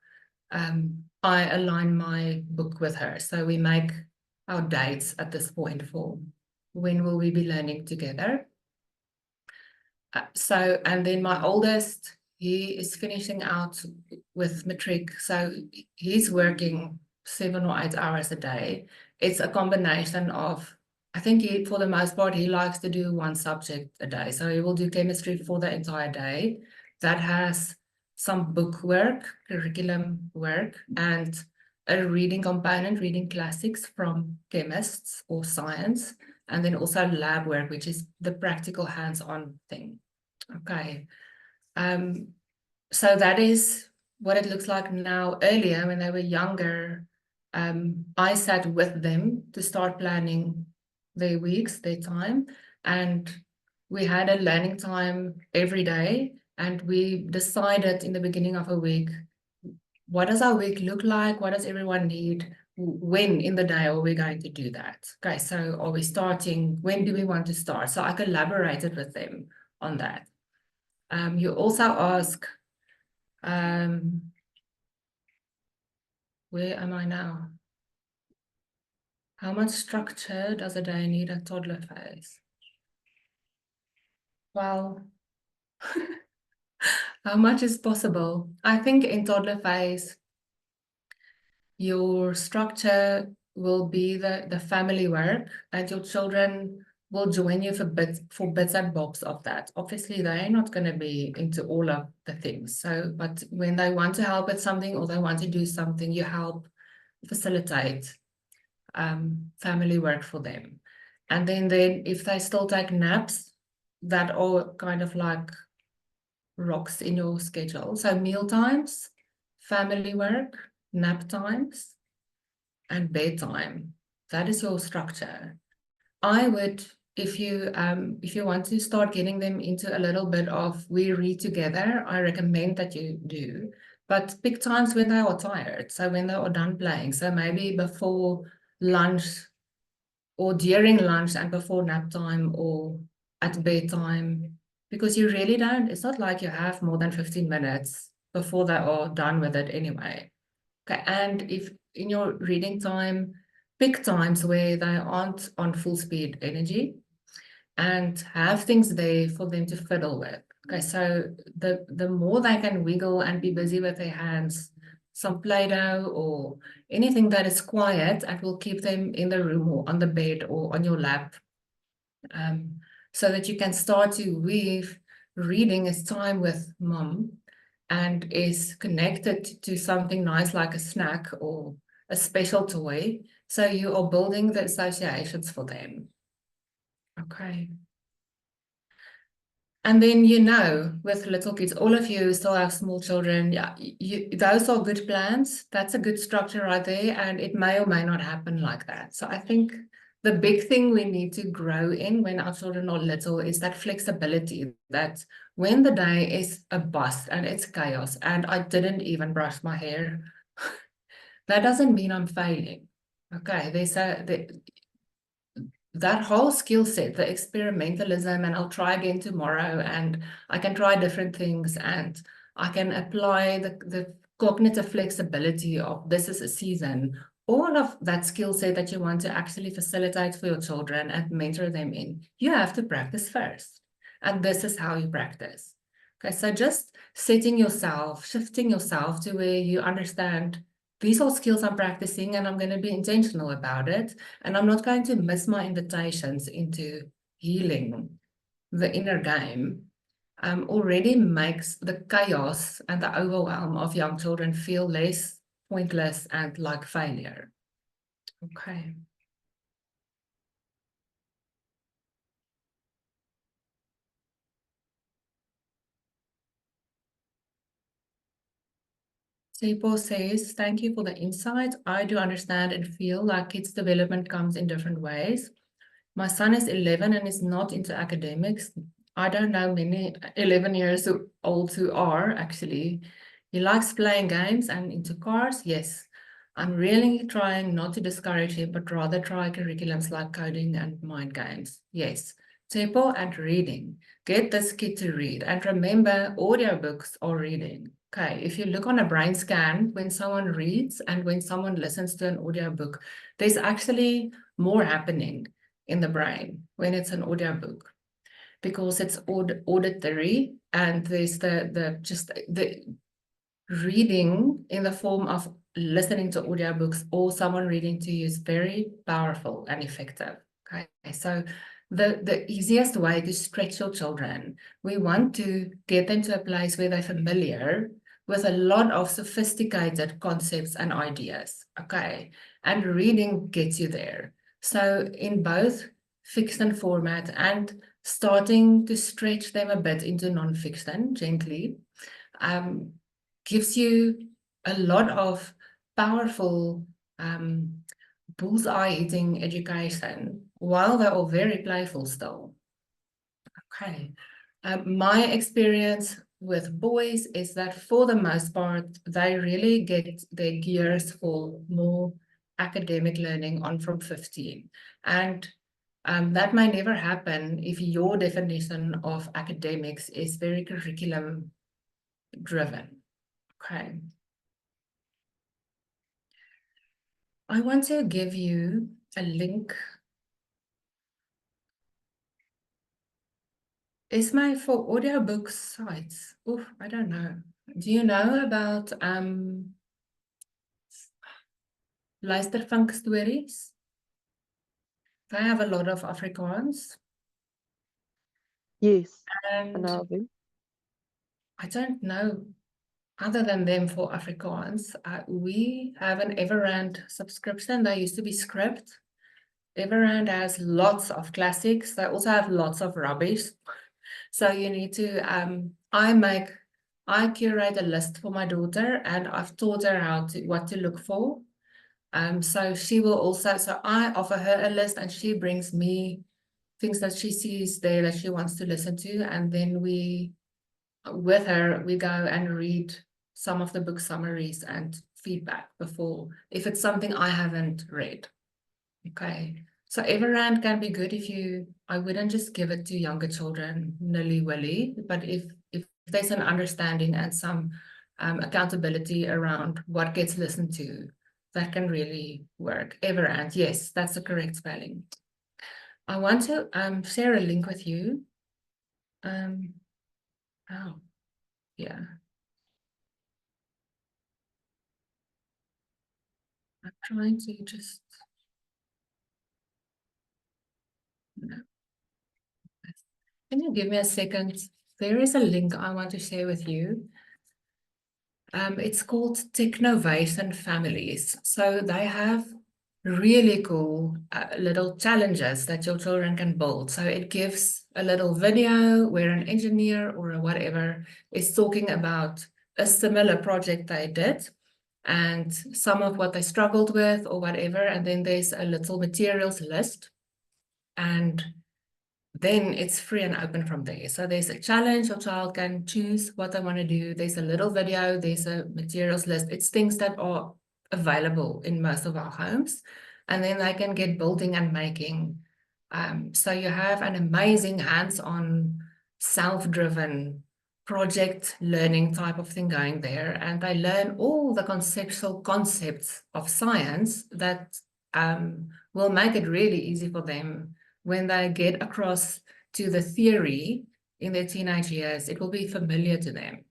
A: I align my book with her. So we make our dates at this point for when will we be learning together. And then my oldest, he is finishing out with matric. So he's working 7 or 8 hours a day. It's a combination of, I think for the most part, he likes to do 1 subject a day. So he will do chemistry for the entire day. That has some book work, curriculum work, and a reading component, reading classics from chemists or science, and then also lab work, which is the practical hands-on thing. Okay. So that is what it looks like now. Earlier, when they were younger, I sat with them to start planning their weeks, their time, and we had a learning time every day. And we decided in the beginning of a week, what does our week look like? What does everyone need? When in the day are we going to do that? Okay, so are we starting? When do we want to start? So I collaborated with them on that. You also ask, where am I now? How much structure does a day need at toddler phase? Well, how much is possible? I think in toddler phase, your structure will be the family work, and your children will join you for bits and bobs of that. Obviously, they're not going to be into all of the things. So, but when they want to help with something or they want to do something, you help facilitate family work for them. And then if they still take naps, that are kind of like rocks in your schedule. So meal times, family work, nap times, and bedtime. That is your structure. I would, if you want to start getting them into a little bit of we read together, I recommend that you do. But pick times when they are tired. So when they are done playing. So maybe before lunch or during lunch and before nap time or at bedtime. Because you really don't, it's not like you have more than 15 minutes before they are done with it anyway. Okay, and if in your reading time, pick times where they aren't on full speed energy and have things there for them to fiddle with. Okay, so the more they can wiggle and be busy with their hands, some Play-Doh or anything that is quiet and will keep them in the room or on the bed or on your lap, so that you can start to weave reading as time with mom and is connected to something nice like a snack or a special toy. So you are building the associations for them. Okay. And then, with little kids, all of you still have small children, yeah, those are good plans. That's a good structure right there, and it may or may not happen like that. So I think the big thing we need to grow in when our children are little is that flexibility, that when the day is a bust and it's chaos and I didn't even brush my hair, that doesn't mean I'm failing. Okay, that whole skill set, the experimentalism, and I'll try again tomorrow, and I can try different things, and I can apply the cognitive flexibility of this is a season, all of that skill set that you want to actually facilitate for your children and mentor them in, you have to practice first. And this is how you practice. Okay, so just shifting yourself to where you understand these are skills I'm practicing and I'm going to be intentional about it. And I'm not going to miss my invitations into healing the inner game. Already makes the chaos and the overwhelm of young children feel less pointless and like failure. Okay. Paul says, thank you for the insight. I do understand and feel like kids' development comes in different ways. My son is 11 and is not into academics. I don't know many 11 years old who are actually. He likes playing games and into cars. Yes, I'm really trying not to discourage him, but rather try curriculums like coding and mind games. Yes, tempo and reading. Get this kid to read. And remember, audiobooks are reading. Okay, if you look on a brain scan, when someone reads and when someone listens to an audiobook, there's actually more happening in the brain when it's an audiobook, because it's auditory, and there's the reading in the form of listening to audiobooks or someone reading to you is very powerful and effective. Okay, so the easiest way to stretch your children, we want to get them to a place where they're familiar with a lot of sophisticated concepts and ideas. Okay, and reading gets you there. So in both fiction format and starting to stretch them a bit into non-fiction gently, gives you a lot of powerful bullseye hitting education while they're all very playful still. Okay. My experience with boys is that for the most part, they really get their gears for more academic learning on from 15. And that may never happen if your definition of academics is very curriculum driven. Okay. I want to give you a link. Is my for audiobook sites? Oof, I don't know. Do you know about Luisterfunk stories? They have a lot of Afrikaans.
B: Yes,
A: And
B: I know them.
A: I don't know, other than them for Afrikaans, we have an Everand subscription. They used to be script. Everand has lots of classics. They also have lots of rubbish. So you need to, I curate a list for my daughter, and I've taught her what to look for. So she will also, so I offer her a list and she brings me things that she sees there that she wants to listen to. And then with her, we go and read some of the book summaries and feedback before, if it's something I haven't read. Okay. So Everand can be good I wouldn't just give it to younger children nilly-willy, but if there's an understanding and some accountability around what gets listened to, that can really work. Everand, yes, that's the correct spelling. I want to share a link with you. Oh, yeah. I'm trying to just, no. Can you give me a second? There is a link I want to share with you. It's called Technovation Families. So they have really cool little challenges that your children can build. So it gives a little video where an engineer or a whatever is talking about a similar project they did and some of what they struggled with or whatever. And then there's a little materials list. And then it's free and open from there. So there's a challenge, your child can choose what they want to do. There's a little video, there's a materials list. It's things that are available in most of our homes. And then they can get building and making. So you have an amazing hands-on, self-driven project learning type of thing going there. And they learn all the conceptual concepts of science that will make it really easy for them when they get across to the theory in their teenage years. It will be familiar to them.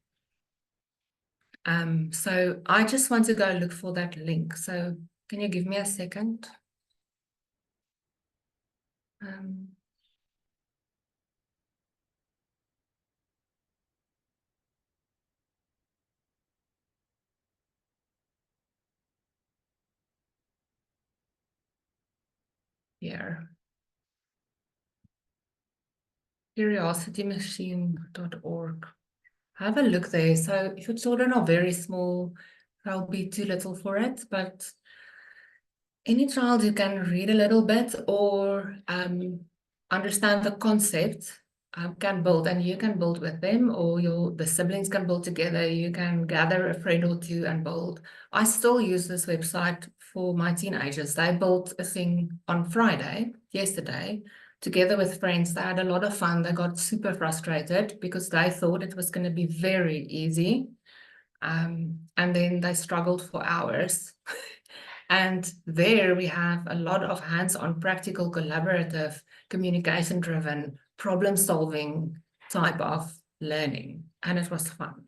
A: So I just want to go look for that link. So can you give me a second? Here. curiositymachine.org. Have a look there. So if your children are very small, they'll be too little for it, but any child who can read a little bit or understand the concept can build, and you can build with them, or the siblings can build together. You can gather a friend or two and build. I still use this website for my teenagers. They built a thing on Friday, yesterday, together with friends. They had a lot of fun. They got super frustrated because they thought it was going to be very easy. And then they struggled for hours. And there we have a lot of hands-on, practical, collaborative, communication-driven, problem-solving type of learning. And it was fun.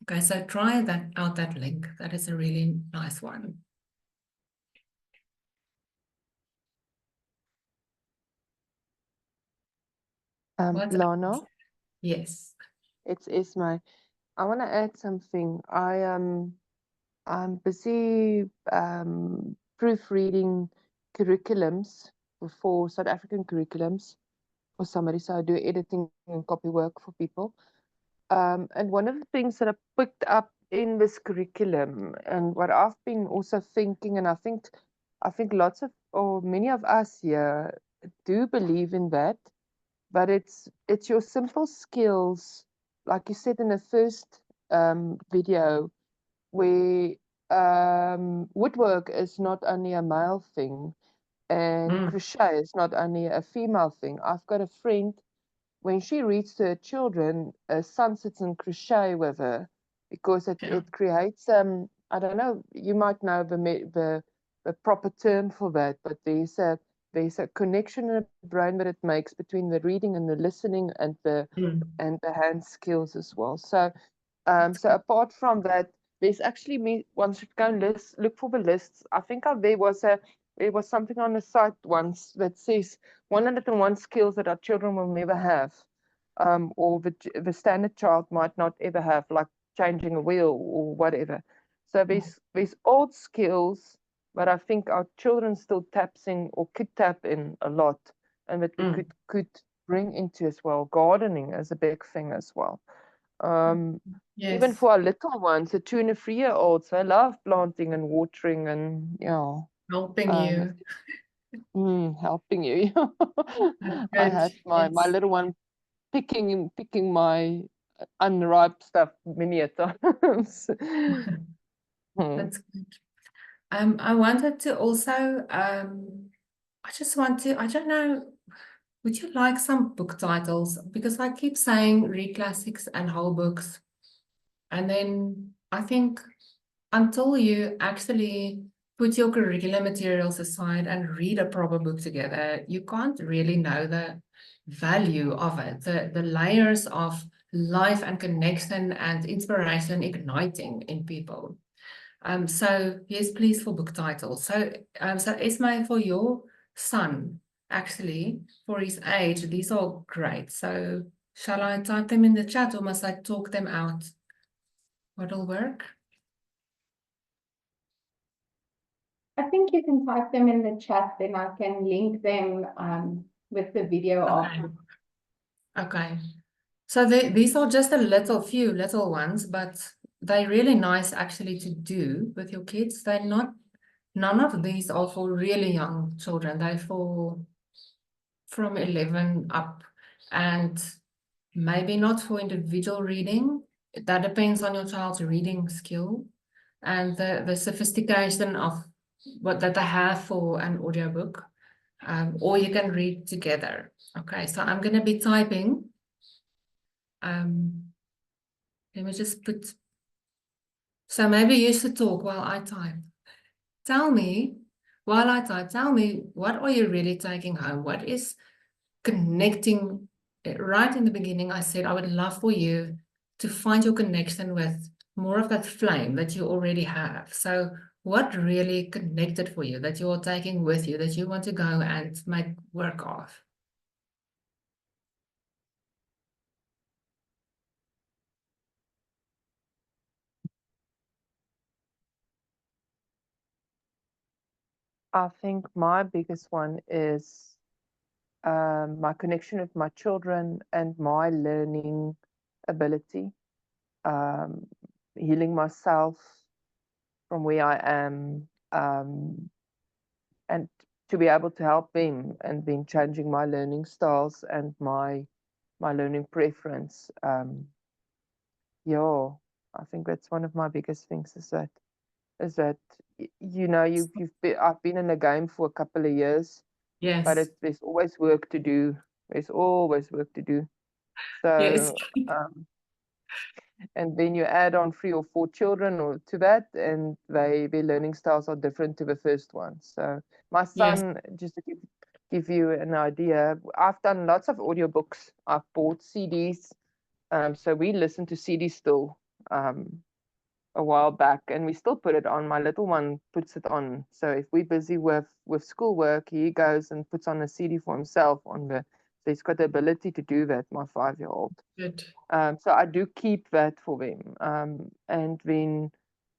A: Okay, so try that link. That is a really nice one.
B: Lana,
A: Yes.
B: it's Ismay. I want to add something. I'm busy proofreading curriculums for South African curriculums for somebody. So I do editing and copy work for people. And one of the things that I picked up in this curriculum, and what I've been also thinking, and I think lots of, or many of us here do believe in that, but it's your simple skills, like you said in the first video, where woodwork is not only a male thing, and crochet is not only a female thing. I've got a friend, when she reads to her children, her son sits and crochet with her because it creates I don't know, you might know the proper term for that, but there's a connection in the brain that it makes between the reading and the listening and the hand skills as well. So so apart from that, there's actually one should go and look for the lists. I think there was something on the site once that says 101 skills that our children will never have, or the standard child might not ever have, like changing a wheel or whatever. So there's old skills, but I think our children still taps in or could tap in a lot, and that we could bring into as well. Gardening is a big thing as well. Even for our little ones, the 2 and the 3-year-olds, they love planting and watering and
A: helping you.
B: Helping you. I had my little one picking my unripe stuff many a times.
A: That's good. I wanted to also I don't know, would you like some book titles? Because I keep saying read classics and whole books. And then I think until you actually put your curriculum materials aside and read a proper book together, you can't really know the value of it, the layers of life and connection and inspiration igniting in people. So yes, please, for book titles. So Esme, for your son, actually, for his age, these are great. So shall I type them in the chat or must I talk them out? What'll work?
C: I think you can type them in the chat, then I can link them with the video
A: Okay.
C: after.
A: Okay. So these are just a few little ones, but they're really nice actually to do with your kids. They're not, none of these are for really young children. They're for from 11 up, and maybe not for individual reading. That depends on your child's reading skill and the sophistication of what that they have for an audiobook. Or you can read together. Okay, so I'm going to be typing. Let me just put, so maybe you should talk while I type. Tell me, while I type, tell me, what are you really taking home? What is connecting? Right in the beginning, I said, I would love for you to find your connection with more of that flame that you already have. So what really connected for you that you are taking with you that you want to go and make work of?
B: I think my biggest one is my connection with my children and my learning ability, healing myself from where I am, and to be able to help them and then changing my learning styles and my learning preference. Yeah, I think that's one of my biggest things is that you know I've been in the game for a couple of years, but
A: Yes,
B: there's always work to do. There's always work to do.
A: yes,
B: So and then you add on 3 or 4 children or to that, and their learning styles are different to the first one. So my
A: yes,
B: son, just to give you an idea, I've done lots of audiobooks. I've bought CDs. So we listen to CDs still a while back, and we still put it on. My little one puts it on. So if we're busy with schoolwork, he goes and puts on a CD for himself on the. So he's got the ability to do that. My 5-year-old.
A: good.
B: So I do keep that for them. And then,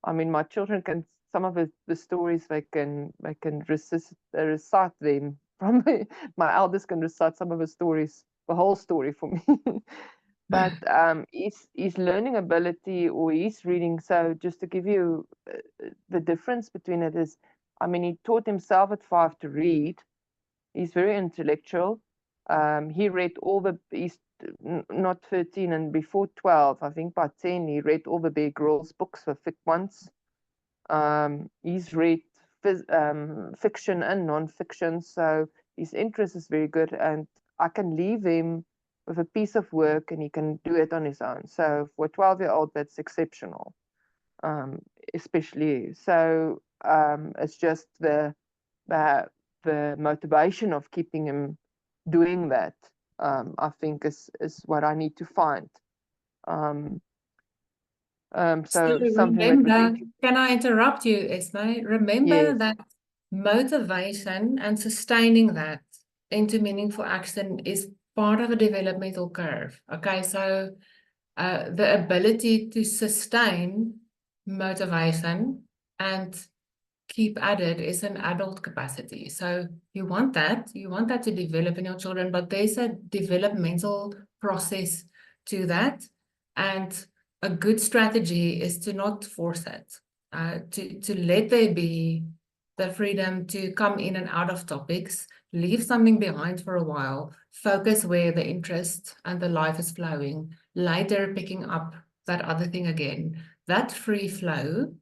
B: I mean, my children can some of the stories they can recite them from my eldest can recite some of the stories, the whole story for me. But his learning ability or his reading. So just to give you the difference between it is, I mean, he taught himself at 5 to read. He's very intellectual. He read all the, he's not 13 and before 12, I think by 10, he read all the Bear Grylls books, the thick ones. He's read fiction and non-fiction, so his interest is very good, and I can leave him with a piece of work and he can do it on his own. So for a 12-year-old, that's exceptional, especially. So it's just the motivation of keeping him doing that, I think is what I need to find.
A: So
B: So something that would
A: remember,
B: be,
A: can I interrupt you, Esme? Remember
B: yes,
A: that motivation and sustaining that into meaningful action is part of a developmental curve. Okay, so the ability to sustain motivation and keep at it is an adult capacity. So you want that to develop in your children, but there's a developmental process to that. And a good strategy is to not force it, to let there be the freedom to come in and out of topics, leave something behind for a while, focus where the interest and the life is flowing, later picking up that other thing again. That free flow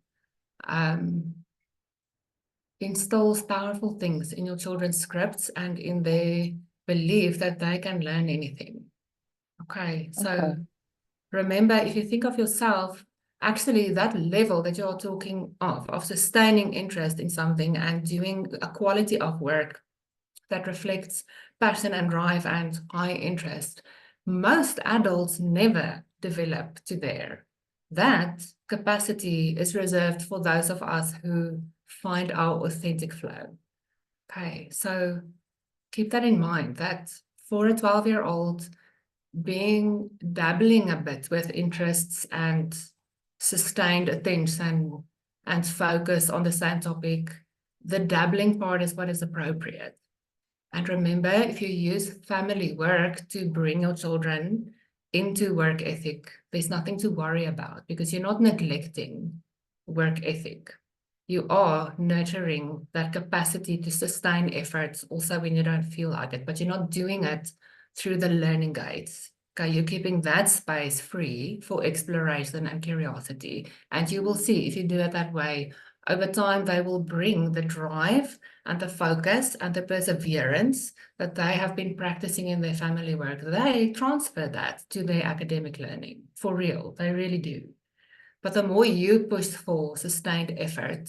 A: installs powerful things in your children's scripts and in their belief that they can learn anything. Okay, so
B: okay,
A: remember, if you think of yourself actually that level that you're talking of sustaining interest in something and doing a quality of work that reflects passion and drive and high interest, most adults never develop to there. That capacity is reserved for those of us who find our authentic flow. Okay, so keep that in mind, that for a 12-year-old, dabbling a bit with interests and sustained attention and focus on the same topic, the dabbling part is what is appropriate. And remember, if you use family work to bring your children into work ethic, there's nothing to worry about because you're not neglecting work ethic. You are nurturing that capacity to sustain efforts also when you don't feel like it, but you're not doing it through the learning gates. Okay, you're keeping that space free for exploration and curiosity. And you will see if you do it that way, over time, they will bring the drive and the focus and the perseverance that they have been practicing in their family work. They transfer that to their academic learning for real. They really do. But the more you push for sustained effort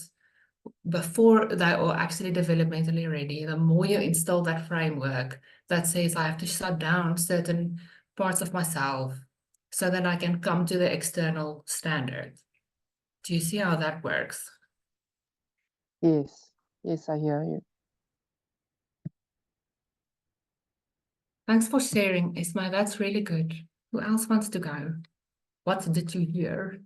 A: before they are actually developmentally ready, the more you instill that framework that says I have to shut down certain parts of myself so that I can come to the external standard. Do you see how that works?
B: Yes, yes, I hear you.
A: Thanks for sharing, Isma. That's really good. Who else wants to go? What did you hear?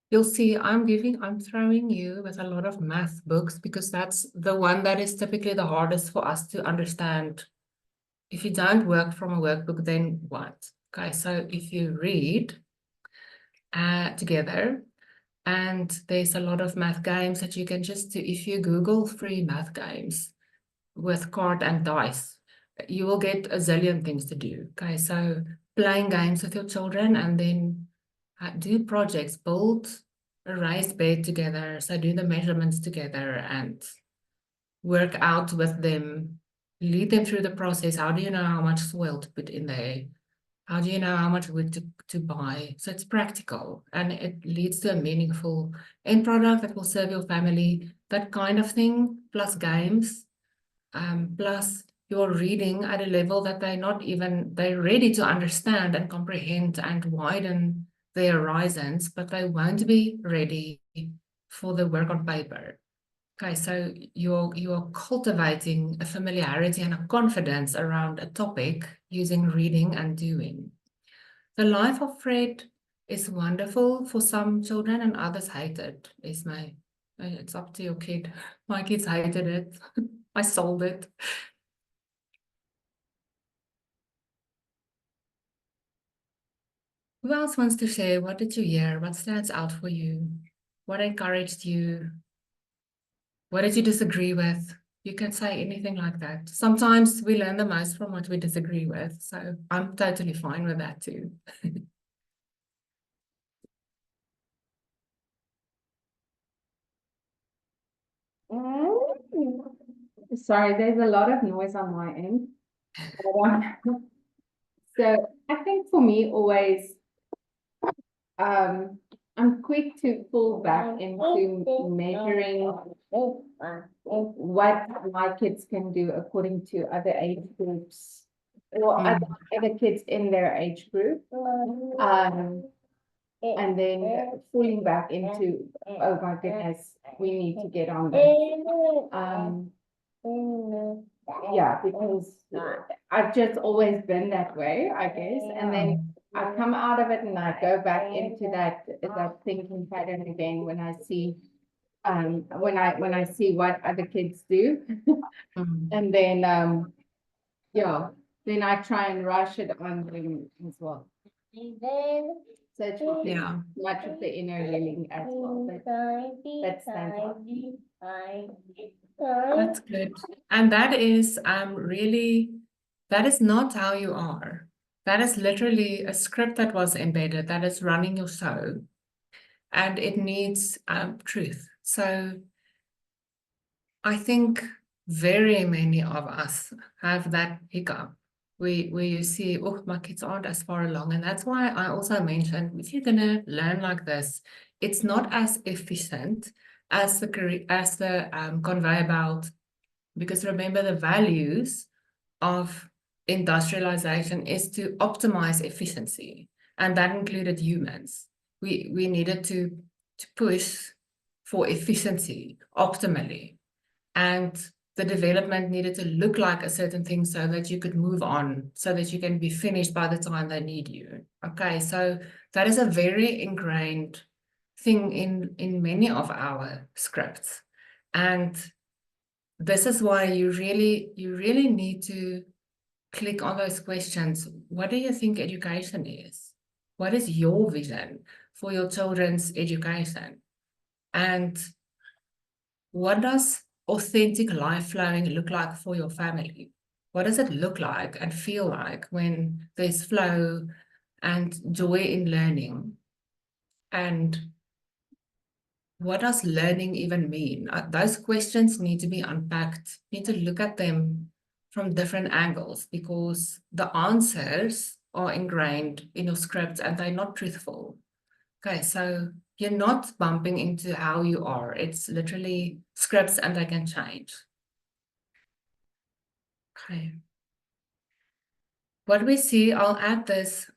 A: You'll see I'm throwing you with a lot of math books because that's the one that is typically the hardest for us to understand. If you don't work from a workbook, then what? Okay, so if you read together, and there's a lot of math games that you can just do. If you Google free math games with card and dice, you will get a zillion things to do. Okay, so playing games with your children and then do projects, build a raised bed together. So do the measurements together and work out with them, lead them through the process. How do you know how much soil to put in there? How do you know how much wood to buy? So it's practical and it leads to a meaningful end product that will serve your family, that kind of thing, plus games, plus you're reading at a level that they're ready to understand and comprehend and widen their horizons, but they won't be ready for the work on paper. Okay, so you're cultivating a familiarity and a confidence around a topic using reading and doing. The life of Fred is wonderful for some children and others hate it. It's up to your kid. My kids hated it. I sold it. Who else wants to share? What did you hear? What stands out for you? What encouraged you? What did you disagree with? You can say anything like that. Sometimes we learn the most from what we disagree with. So I'm totally fine with that too.
C: Sorry, there's a lot of noise on my end. So I think for me, always, I'm quick to fall back into measuring what my kids can do according to other age groups or other kids in their age group. And then falling back into, oh my goodness, we need to get on this. Yeah, because I've just always been that way, I guess. And then I come out of it and I go back into that thinking pattern again when I see when I see what other kids do.
A: Mm.
C: And then yeah, then I try and rush it on them as well. So it will be
A: Yeah.
C: much of the inner healing as well. But that stands out.
A: That's good. And that is really, that is not how you are. That is literally a script that was embedded that is running your show, and it needs truth. So I think very many of us have that hiccup where you see, oh, my kids aren't as far along. And that's why I also mentioned, if you're gonna learn like this, it's not as efficient as the conveyor belt, because remember, the values of industrialization is to optimize efficiency, and that included humans. We needed to push for efficiency optimally, and the development needed to look like a certain thing so that you could move on, so that you can be finished by the time they need you. Okay, so that is a very ingrained thing in many of our scripts, and this is why you really need to click on those questions. What do you think education is? What is your vision for your children's education? And what does authentic life flowing look like for your family? What does it look like and feel like when there's flow and joy in learning? And what does learning even mean? Those questions need to be unpacked, need to look at them from different angles, because the answers are ingrained in your script and they're not truthful. Okay, so you're not bumping into how you are. It's literally scripts and they can change. Okay. What we see, I'll add this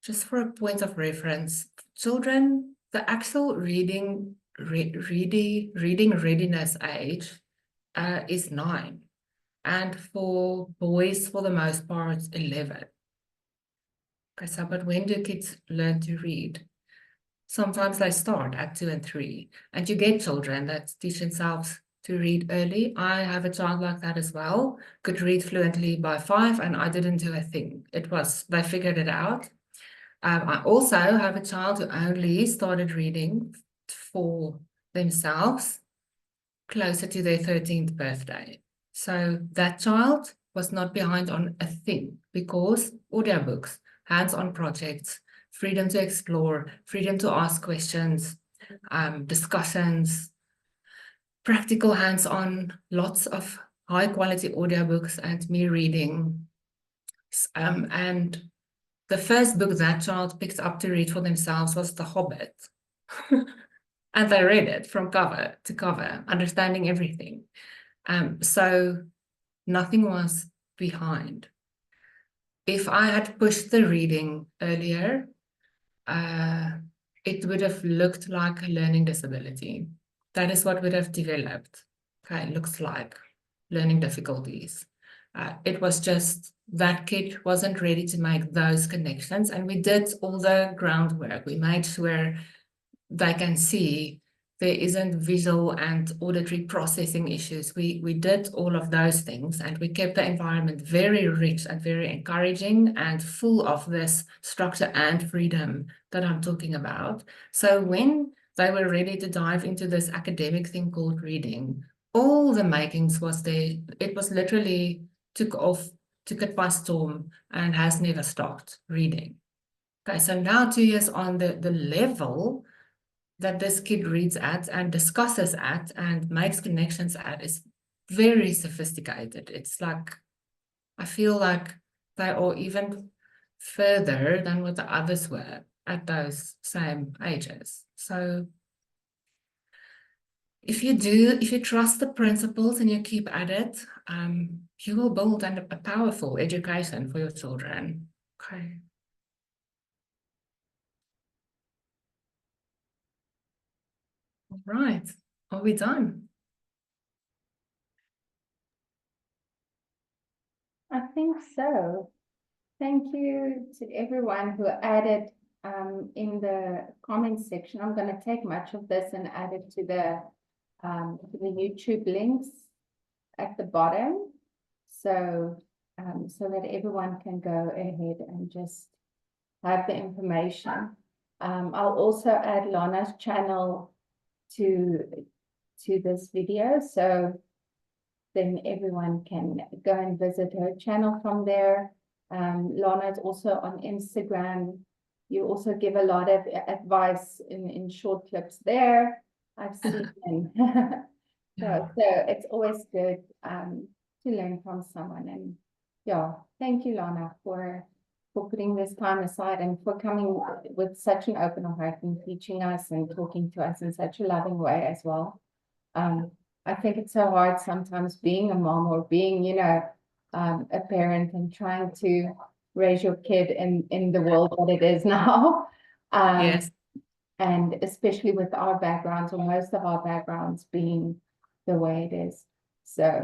A: just for a point of reference. Children, the actual reading readiness age is 9. And for boys, for the most part, 11. Okay, so but when do kids learn to read? Sometimes they start at 2 and 3, and you get children that teach themselves to read early. I have a child like that as well, could read fluently by 5, and I didn't do a thing. They figured it out. I also have a child who only started reading for themselves closer to their 13th birthday. So that child was not behind on a thing, because audiobooks, hands-on projects, freedom to explore, freedom to ask questions, discussions, practical hands-on, lots of high-quality audiobooks and me reading. And the first book that child picked up to read for themselves was The Hobbit. And they read it from cover to cover, understanding everything. So nothing was behind. If I had pushed the reading earlier, it would have looked like a learning disability. That is what would have developed. Okay, it looks like learning difficulties. It was just that kid wasn't ready to make those connections, and we did all the groundwork. We made sure they can see there isn't visual and auditory processing issues. We did all of those things, and we kept the environment very rich and very encouraging and full of this structure and freedom that I'm talking about. So when they were ready to dive into this academic thing called reading, all the makings was there. It was literally took it by storm and has never stopped reading. Okay, so now 2 years on, the level that this kid reads at and discusses at and makes connections at is very sophisticated. It's like, I feel like they are even further than what the others were at those same ages. So if you trust the principles and you keep at it, you will build a powerful education for your children. Okay. All right. Are we done?
C: I think so. Thank you to everyone who added in the comments section. I'm going to take much of this and add it to the YouTube links at the bottom, so that everyone can go ahead and just have the information. I'll also add Lana's channel to this video, so then everyone can go and visit her channel from there. Lana is also on Instagram. You also give a lot of advice in short clips there. I've seen them. So it's always good to learn from someone. And yeah, thank you, Lana, for putting this time aside and for coming with such an open heart and teaching us and talking to us in such a loving way as well. I think it's so hard sometimes being a mom or being, a parent and trying to raise your kid in the world that it is now.
A: Yes.
C: And especially with our backgrounds, or most of our backgrounds being the way it is. So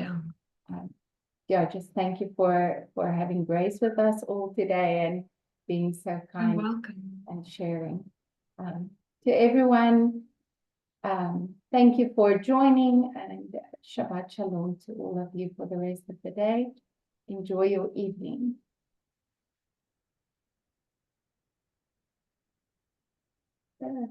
C: just thank you for having grace with us all today and being so kind.
A: You're welcome.
C: And sharing. To everyone, thank you for joining, and Shabbat Shalom to all of you for the rest of the day. Enjoy your evening. Good.